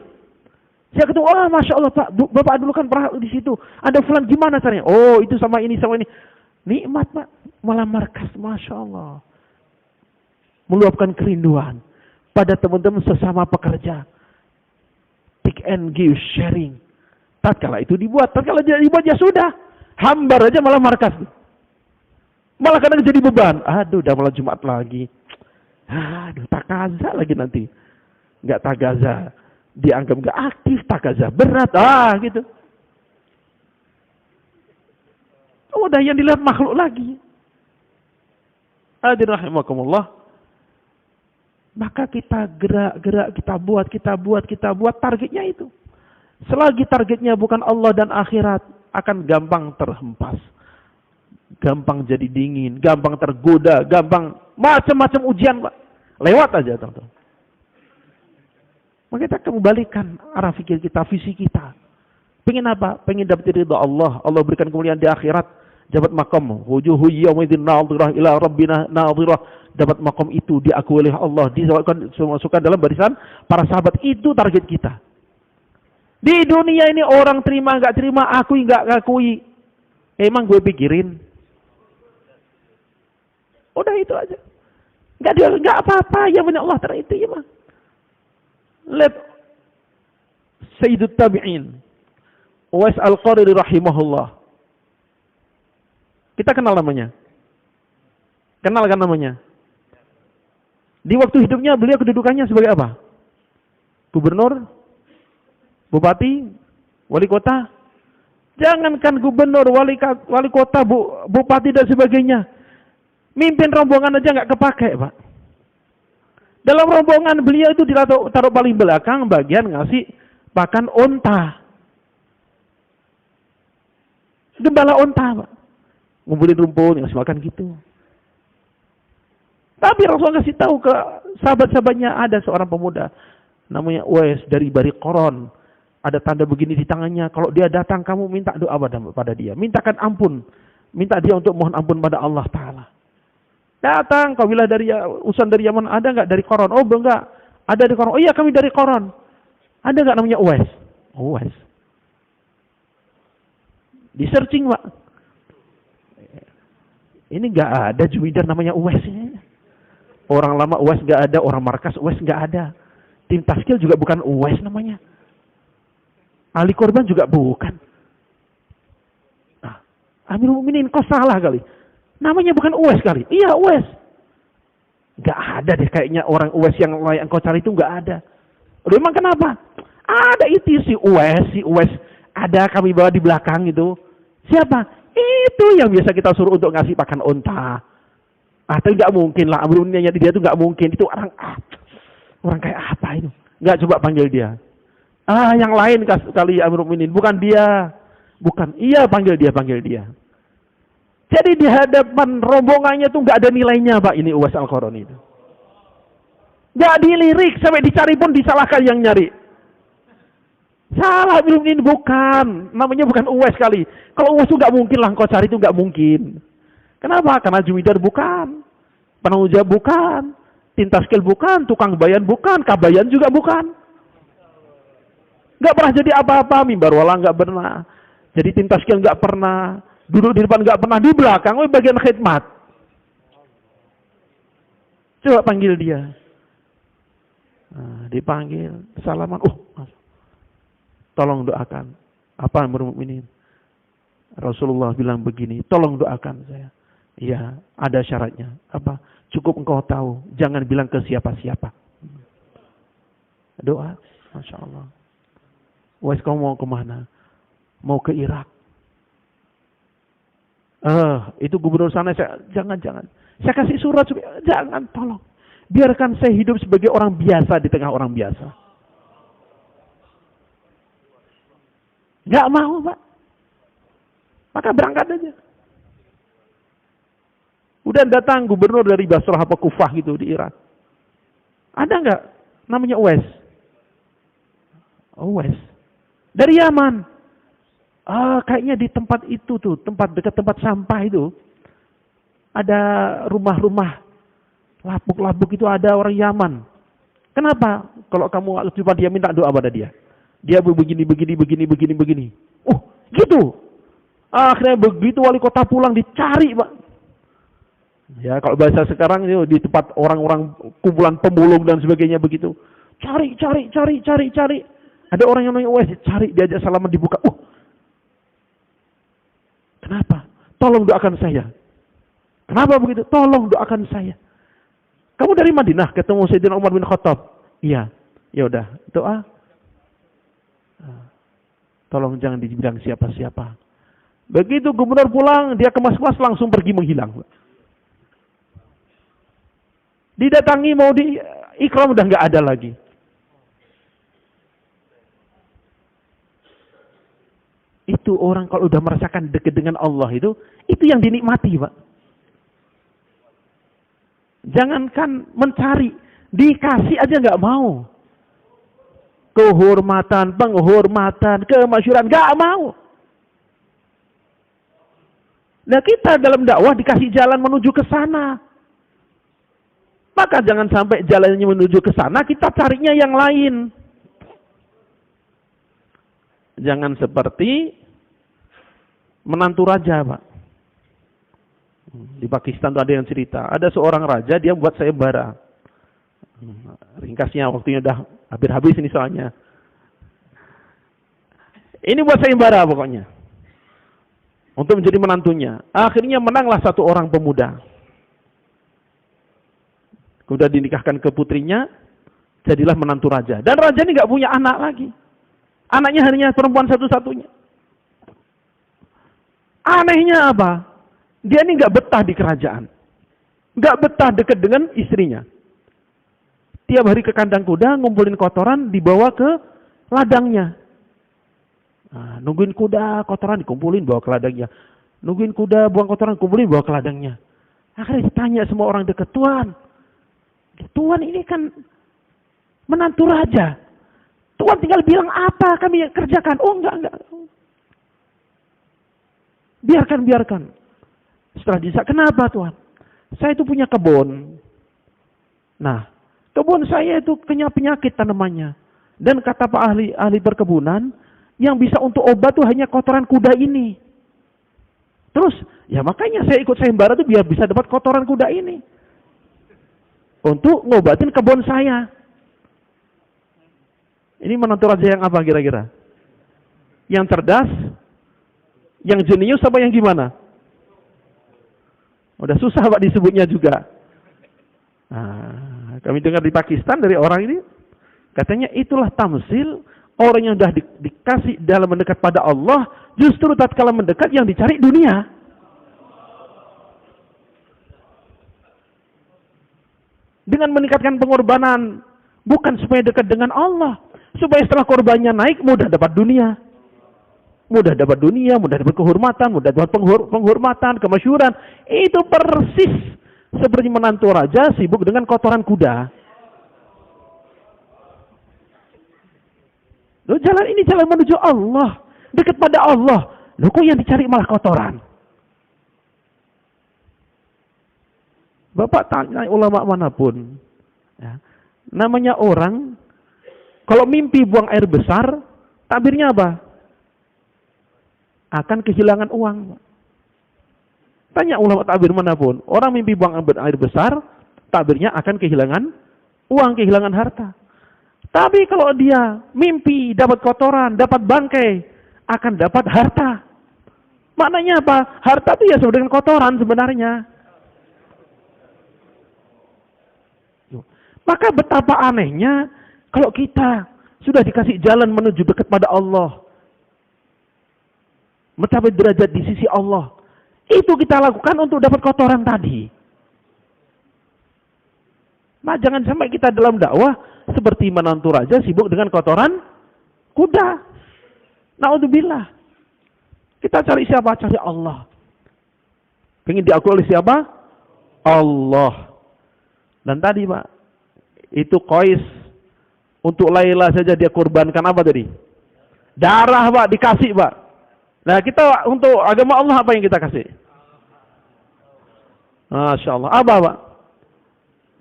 Saya ketemu, oh Masya Allah Pak, Bapak dulu kan pernah di situ. Ada fulan, gimana caranya? Oh itu sama ini, sama ini. Nikmat Pak, malam markas, Masya Allah. Meluapkan kerinduan pada teman-teman sesama pekerja. Take and give, sharing. Tatkala itu dibuat, tatkala dibuat ya sudah. Hambar aja malam markas. Malah kadang jadi beban. Aduh, udah malam Jumat lagi. Aduh, takaza lagi nanti. Nggak takaza. Dianggap nggak aktif, takaza berat. Gitu. Udah yang dilihat makhluk lagi. Hadirin rahimakumullah. Maka kita gerak-gerak, kita buat targetnya itu. Selagi targetnya bukan Allah dan akhirat, akan gampang terhempas. Gampang jadi dingin, gampang tergoda, gampang macam-macam ujian, Pak. Lewat aja, teman-teman. Maka kita kembalikan arah fikir kita, visi kita. Pengen apa? Pengen dapat ridha Allah. Allah berikan kemuliaan di akhirat. Dapat makom. Wujuhu yawmidhin nadhirah ila rabbina nadhirah. Dapat makom itu diakui oleh Allah. Dimasukkan dalam barisan para sahabat. Itu target kita. Di dunia ini orang terima nggak terima, akui nggak akui. Emang gue pikirin. Udah itu aja. Nggak apa-apa. Ya benar Allah terang itu ya mah. Lihat Sayyidut Tabi'in Uwais Al-Qariri rahimahullah. Kita kenal namanya. Kenal kan namanya? Di waktu hidupnya beliau kedudukannya sebagai apa? Gubernur? Bupati? Wali kota? Jangankan gubernur, wali kota, bupati dan sebagainya. Mimpin rombongan aja nggak kepake, Pak. Dalam rombongan beliau itu taruh paling belakang bagian ngasih pakan onta. Gembala onta, Pak. Ngumpulin rumput, ngasih makan gitu. Tapi Rasulullah kasih tahu ke sahabat-sahabatnya, ada seorang pemuda namanya Uwais dari Bari Qoron. Ada tanda begini di tangannya. Kalau dia datang, kamu minta doa pada dia. Mintakan ampun. Minta dia untuk mohon ampun pada Allah Ta'ala. Datang, kabilah dari utusan dari Yaman, ada nggak dari Qoron? Oh, belum nggak. Ada di Qoron. Oh iya, kami dari Qoron. Ada nggak namanya Uwais? Uwais. Di searching, Pak. Ini nggak ada Juwidar namanya Uwais. Orang lama Uwais nggak ada, orang markas Uwais nggak ada. Tim Taskil juga bukan Uwais namanya. Ahli korban juga bukan. Nah, Amirul Mukminin kok salah kali. Namanya bukan Uwais kali. Iya, Uwais. Nggak ada deh kayaknya orang Uwais yang layak engkau cari itu nggak ada. Loh, emang kenapa? Ada itu si Uwais. Ada kami bawa di belakang itu. Siapa? Itu yang biasa kita suruh untuk ngasih pakan unta. Tapi nggak mungkin lah. Amrunnya dia itu nggak mungkin. Itu orang kayak apa itu? Nggak, coba panggil dia. Yang lain kali Amirul Mukminin. Bukan dia. Bukan. Iya, panggil dia. Jadi di hadapan rombongannya tuh nggak ada nilainya, Pak, ini Uwais Al-Qarani itu. Nggak dilirik, sampai dicari pun disalahkan yang nyari. Salah, ini bukan. Namanya bukan Uwais kali. Kalau Uwais itu nggak mungkin lah engkau cari, itu nggak mungkin. Kenapa? Karena Juwidar bukan. Penanggung jawab bukan. Tim Taskil bukan. Tukang bayan bukan. Kabayan juga bukan. Nggak pernah jadi apa-apa. Mimbar wala nggak pernah. Jadi tim Taskil nggak pernah. Duduk di depan nggak pernah, di belakang bagian khidmat. Coba panggil dia. Nah, dipanggil, salaman. Tolong doakan. Apa Amirul Mukminin? Rasulullah bilang begini, tolong doakan saya. Iya, ada syaratnya. Apa? Cukup engkau tahu, jangan bilang ke siapa-siapa. Doa, Masya Allah. Wes, kamu mau kemana? Mau ke Irak. Itu gubernur sana, jangan. Saya kasih surat, jangan, tolong. Biarkan saya hidup sebagai orang biasa di tengah orang biasa. Nggak mau, Pak. Maka berangkat aja. Udah datang gubernur dari Basrah apa Kufah gitu di Irak. Ada nggak namanya Uwais? Uwais. Dari Yaman. Kayaknya di tempat itu tuh, dekat tempat sampah itu, ada rumah-rumah labuk-labuk itu, ada orang Yaman. Kenapa? Kalau kamu coba dia minta doa pada dia. Dia begini. Gitu. Akhirnya begitu wali kota pulang dicari, Pak. Ya, kalau bahasa sekarang itu di tempat orang-orang kumpulan pemulung dan sebagainya begitu. Cari. Ada orang yang namanya Uwais, cari, diajak salaman dibuka. Kenapa? Tolong doakan saya. Kenapa begitu? Tolong doakan saya. Kamu dari Madinah ketemu Sayyidina Umar bin Khattab? Iya. Ya udah, doa. Tolong jangan dibilang siapa-siapa. Begitu gubernur pulang, dia kemas-kemas langsung pergi menghilang. Didatangi mau di ikram udah nggak ada lagi. Itu orang kalau udah merasakan dekat dengan Allah itu yang dinikmati, Pak. Jangankan mencari, dikasih aja nggak mau. Kehormatan, penghormatan, kemasyhuran nggak mau. Nah, kita dalam dakwah dikasih jalan menuju ke sana. Maka jangan sampai jalannya menuju ke sana kita carinya yang lain. Jangan seperti menantu raja, Pak. Di Pakistan tuh ada yang cerita, ada seorang raja dia buat sayembara. Ringkasnya waktunya udah hampir habis ini soalnya. Ini buat sayembara pokoknya. Untuk menjadi menantunya. Akhirnya menanglah satu orang pemuda. Kemudian dinikahkan ke putrinya, jadilah menantu raja. Dan raja ini nggak punya anak lagi. Anaknya hanya perempuan satu-satunya. Anehnya apa? Dia ini nggak betah di kerajaan. Nggak betah dekat dengan istrinya. Tiap hari ke kandang kuda, ngumpulin kotoran, dibawa ke ladangnya. Nah, nungguin kuda, kotoran dikumpulin, bawa ke ladangnya. Nungguin kuda, buang kotoran, kumpulin, bawa ke ladangnya. Akhirnya ditanya semua orang dekat, Tuan ini kan menantu raja. Tuan tinggal bilang apa kami kerjakan. Oh enggak. Biarkan. Setelah disa, kenapa Tuan? Saya itu punya kebun. Nah, kebun saya itu kena penyakit tanamannya. Dan kata Pak ahli perkebunan, yang bisa untuk obat tuh hanya kotoran kuda ini. Terus, ya makanya saya ikut sayembara tuh biar bisa dapat kotoran kuda ini. Untuk ngobatin kebun saya. Ini menantu raja yang apa kira-kira? Yang cerdas? Yang jenius apa yang gimana? Udah susah Pak disebutnya juga. Nah, kami dengar di Pakistan dari orang ini, katanya itulah tamsil orang yang sudah dikasih dalam mendekat pada Allah, justru tatkala mendekat yang dicari dunia. Dengan meningkatkan pengorbanan, bukan supaya dekat dengan Allah, supaya setelah korbannya naik mudah dapat dunia. Mudah dapat dunia, mudah dapat kehormatan, mudah dapat penghormatan, kemasyhuran. Itu persis seperti menantu raja sibuk dengan kotoran kuda. Loh, jalan ini jalan menuju Allah, dekat pada Allah. Loh, kok yang dicari malah kotoran? Bapak tanya ulama manapun, ya, namanya orang, kalau mimpi buang air besar, takbirnya apa? Akan kehilangan uang. Tanya ulama takbir manapun, orang mimpi buang air besar, takbirnya akan kehilangan uang, kehilangan harta. Tapi kalau dia mimpi dapat kotoran, dapat bangkai, akan dapat harta. Maknanya apa? Harta itu ya sama dengan kotoran sebenarnya. Maka betapa anehnya kalau kita sudah dikasih jalan menuju dekat pada Allah, mencapai derajat di sisi Allah, itu kita lakukan untuk dapat kotoran tadi. Nah, jangan sampai kita dalam dakwah seperti menantu raja sibuk dengan kotoran kuda. Naudzubillah. Kita cari siapa? Cari Allah. Pengen diakui oleh siapa? Allah. Dan tadi Pak, itu Qais untuk Laila saja dia korbankan apa tadi? Darah Pak, dikasih Pak. Nah kita untuk agama Allah apa yang kita kasih? Masya Allah. Apa Pak?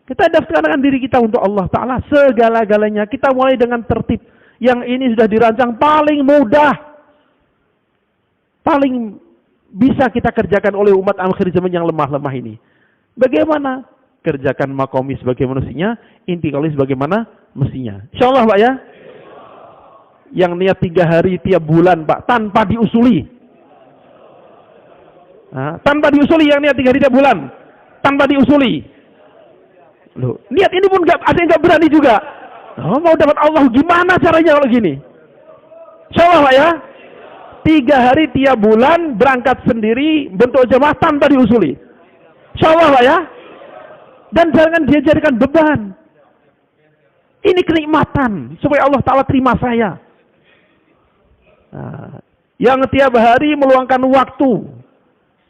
Kita daftarkan diri kita untuk Allah Ta'ala segala-galanya. Kita mulai dengan tertib. Yang ini sudah dirancang paling mudah. Paling bisa kita kerjakan oleh umat akhir zaman yang lemah-lemah ini. Bagaimana? Kerjakan makomis bagaimana mestinya, intikalis bagaimana mestinya. Insya Allah Pak ya. Yang niat 3 hari tiap bulan Pak, tanpa diusuli. Nah, tanpa diusuli yang niat 3 hari tiap bulan. Tanpa diusuli. Loh, niat ini pun ada yang nggak berani juga. Oh, mau dapat Allah gimana caranya kalau gini? Insya Allah Pak ya. 3 hari tiap bulan berangkat sendiri bentuk jamaah tanpa diusuli. Insya Allah Pak ya. Dan jangan dia jadikan beban. Ini kenikmatan supaya Allah Ta'ala terima saya. Nah, yang tiap hari meluangkan waktu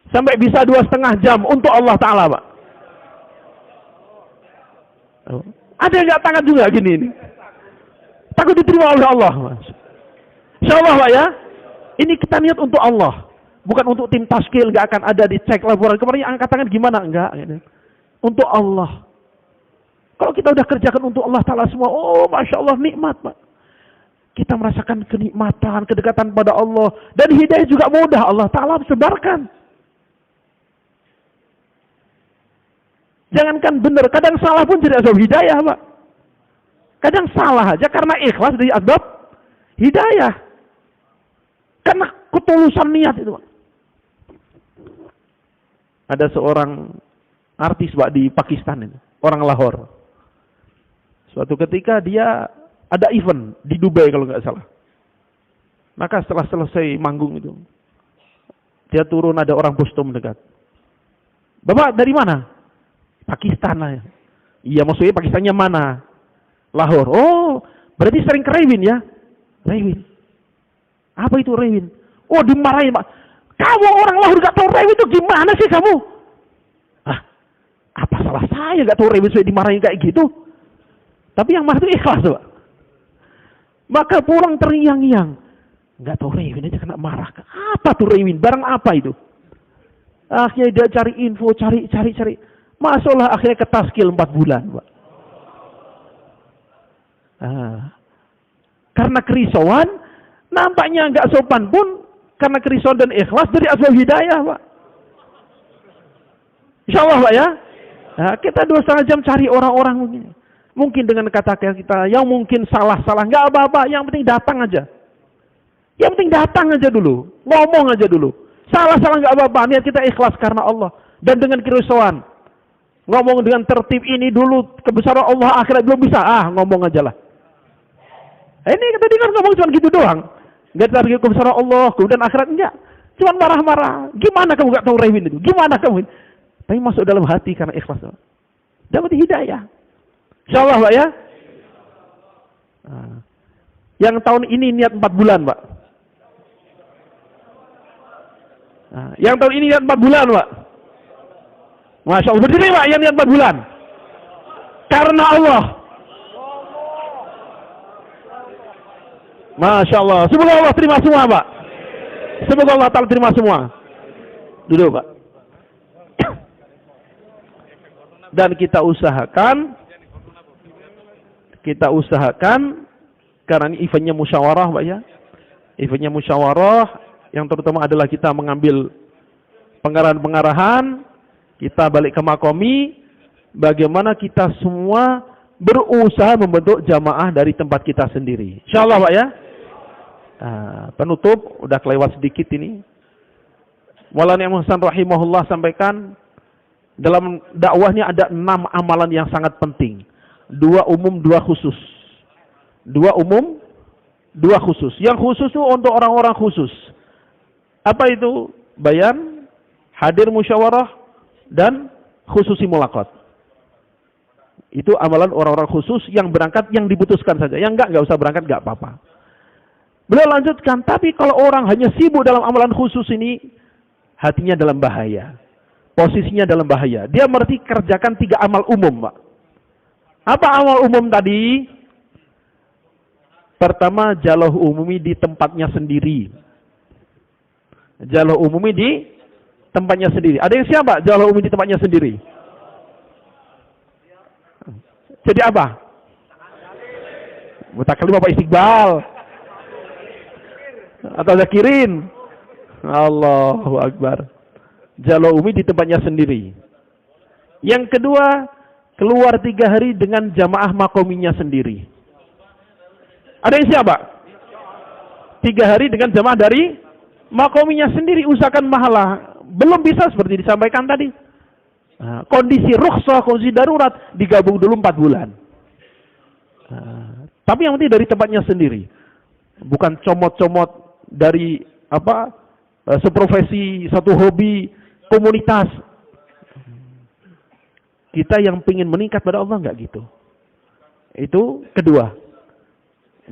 sampai bisa 2,5 jam untuk Allah Ta'ala, Pak. Ada yang nggak tangan juga gini ini? Takut diterima oleh Allah, Mas. Insyaallah, Pak ya. Ini kita niat untuk Allah, bukan untuk tim taskil. Nggak akan ada dicek laporan kemarin angkat tangan gimana, enggak. Untuk Allah. Kalau kita udah kerjakan untuk Allah Ta'ala semua, oh Masya Allah, nikmat, Pak. Kita merasakan kenikmatan, kedekatan pada Allah. Dan hidayah juga mudah Allah Ta'ala sebarkan. Jangankan benar, kadang salah pun jadi asbab hidayah, Pak. Kadang salah aja karena ikhlas dari asbab hidayah. Karena ketulusan niat itu, Pak. Ada seorang artis, Pak, di Pakistan itu, orang Lahore. Suatu ketika dia ada event di Dubai kalau nggak salah. Maka setelah selesai manggung itu, dia turun, ada orang boston mendekat. Bapak dari mana? Pakistan lah ya. Iya, maksudnya Pakistannya mana? Lahore. Oh, berarti sering ke Rewin ya? Rewin. Apa itu Rewin? Oh, dimarahin, Pak. Kamu orang Lahore gak tahu Rewin itu gimana sih kamu? Ah, apa salah saya gak tahu Rewin saya dimarahin kayak gitu? Tapi yang marah itu ikhlas, Pak. Maka pulang terngiang-ngiang. Gak tahu Rewin aja kena marah. Apa tuh Rewin? Barang apa itu? Akhirnya dia cari info, cari. Masalah akhirnya ke taskil 4 bulan, Pak. Karena kerisauan, nampaknya nggak sopan pun, karena kerisauan dan ikhlas dari asbab hidayah, Pak. Insyaallah, Pak ya. Nah, kita 2,5 jam cari orang-orang mungkin dengan kata-kata kita yang mungkin salah-salah, nggak apa-apa, yang penting datang aja. Yang penting datang aja dulu, ngomong aja dulu. Salah-salah nggak apa-apa, niat kita ikhlas karena Allah dan dengan kerisauan. Ngomong dengan tertib ini dulu, kebesaran Allah akhirat belum bisa, ngomong aja lah. Ini kita dengar ngomong cuma gitu doang. Nggak target kebesaran Allah, kemudian akhirat enggak. Cuma marah-marah. Gimana kamu nggak tahu Rewin itu? Gimana kamu? Tapi masuk dalam hati karena ikhlas. Dapat hidayah. Insyaallah, Pak ya. Yang tahun ini niat 4 bulan, Pak. Yang tahun ini niat 4 bulan, Pak. Masya Allah. Berdiri, Pak, yang niat 4 bulan. Karena Allah. Masya Allah. Semoga Allah terima semua, Pak. Semoga Allah Ta'ala terima semua. Duduk, Pak. Dan kita usahakan karena ini eventnya musyawarah, Pak ya. Eventnya musyawarah yang terutama adalah kita mengambil pengarahan-pengarahan, kita balik ke makomi, bagaimana kita semua berusaha membentuk jamaah dari tempat kita sendiri. Insyaallah, Pak ya. Penutup, udah kelewat sedikit ini. Maulana Imam Hasan rahimahullah sampaikan, dalam dakwahnya ada 6 amalan yang sangat penting. 2 umum, 2 khusus. 2 umum, 2 khusus. Yang khusus itu untuk orang-orang khusus. Apa itu? Bayan, hadir musyawarah, dan khususi mulaqat. Itu amalan orang-orang khusus yang berangkat, yang diputuskan saja. Yang enggak usah berangkat, enggak apa-apa. Beliau lanjutkan, tapi kalau orang hanya sibuk dalam amalan khusus ini, hatinya dalam bahaya. Posisinya dalam bahaya. Dia berarti kerjakan 3 amal umum, Pak. Apa amal umum tadi? Pertama, jalah umumi di tempatnya sendiri. Jalah umumi di tempatnya sendiri. Ada yang siapa? Jalah umumi di tempatnya sendiri. Jadi apa? Mutakalim apa istiqbal? Atau zakirin? Allahu Akbar. Jalah umumi di tempatnya sendiri. Yang kedua, keluar 3 hari dengan jamaah makominya sendiri. Ada yang siapa? 3 hari dengan jamaah dari makominya sendiri, usahakan mahalah. Belum bisa seperti disampaikan tadi. Kondisi rukhsah, kondisi darurat, digabung dulu 4 bulan. Tapi yang penting dari tempatnya sendiri. Bukan comot-comot dari seprofesi, satu hobi, komunitas. Kita yang ingin meningkat pada Allah enggak gitu. Itu kedua.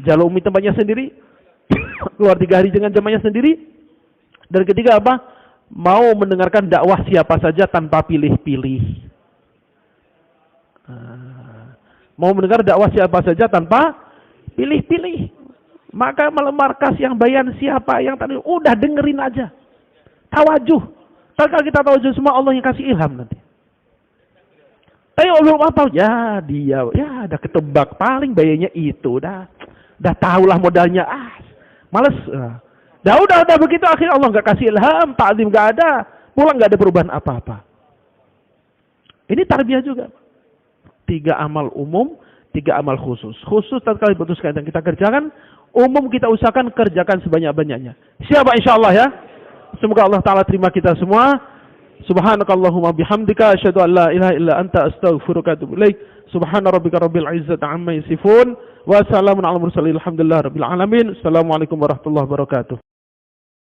Jalur umi tempatnya sendiri, keluar 3 hari dengan jamaahnya sendiri. Dan ketiga apa? Mau mendengarkan dakwah siapa saja tanpa pilih-pilih. Mau mendengar dakwah siapa saja tanpa pilih-pilih. Maka malam markas yang bayan siapa yang tadi, udah dengerin aja. Tawajuh. Kalau kita tawajuh semua, Allah yang kasih ilham nanti. Tapi belum apa, ya dia, ya udah ketebak, paling bayarnya itu, udah tahulah modalnya, males. Udah begitu akhirnya Allah nggak kasih ilham, ta'zim nggak ada, pulang nggak ada perubahan apa-apa. Ini tarbiyah juga. 3 amal umum, 3 amal khusus. Khusus tatkala diputuskan dan kita kerjakan, umum kita usahakan kerjakan sebanyak-banyaknya. Siapa insyaallah ya? Semoga Allah Ta'ala terima kita semua. Subhanakallahumma bihamdika asyhadu an la ilaha illa anta astaghfiruka wa atubu ilaik. Subhana rabbika rabbil izzati amma yasifun wa salamun alal mursalin alhamdulillahi rabbil alamin. Assalamualaikum warahmatullahi wabarakatuh.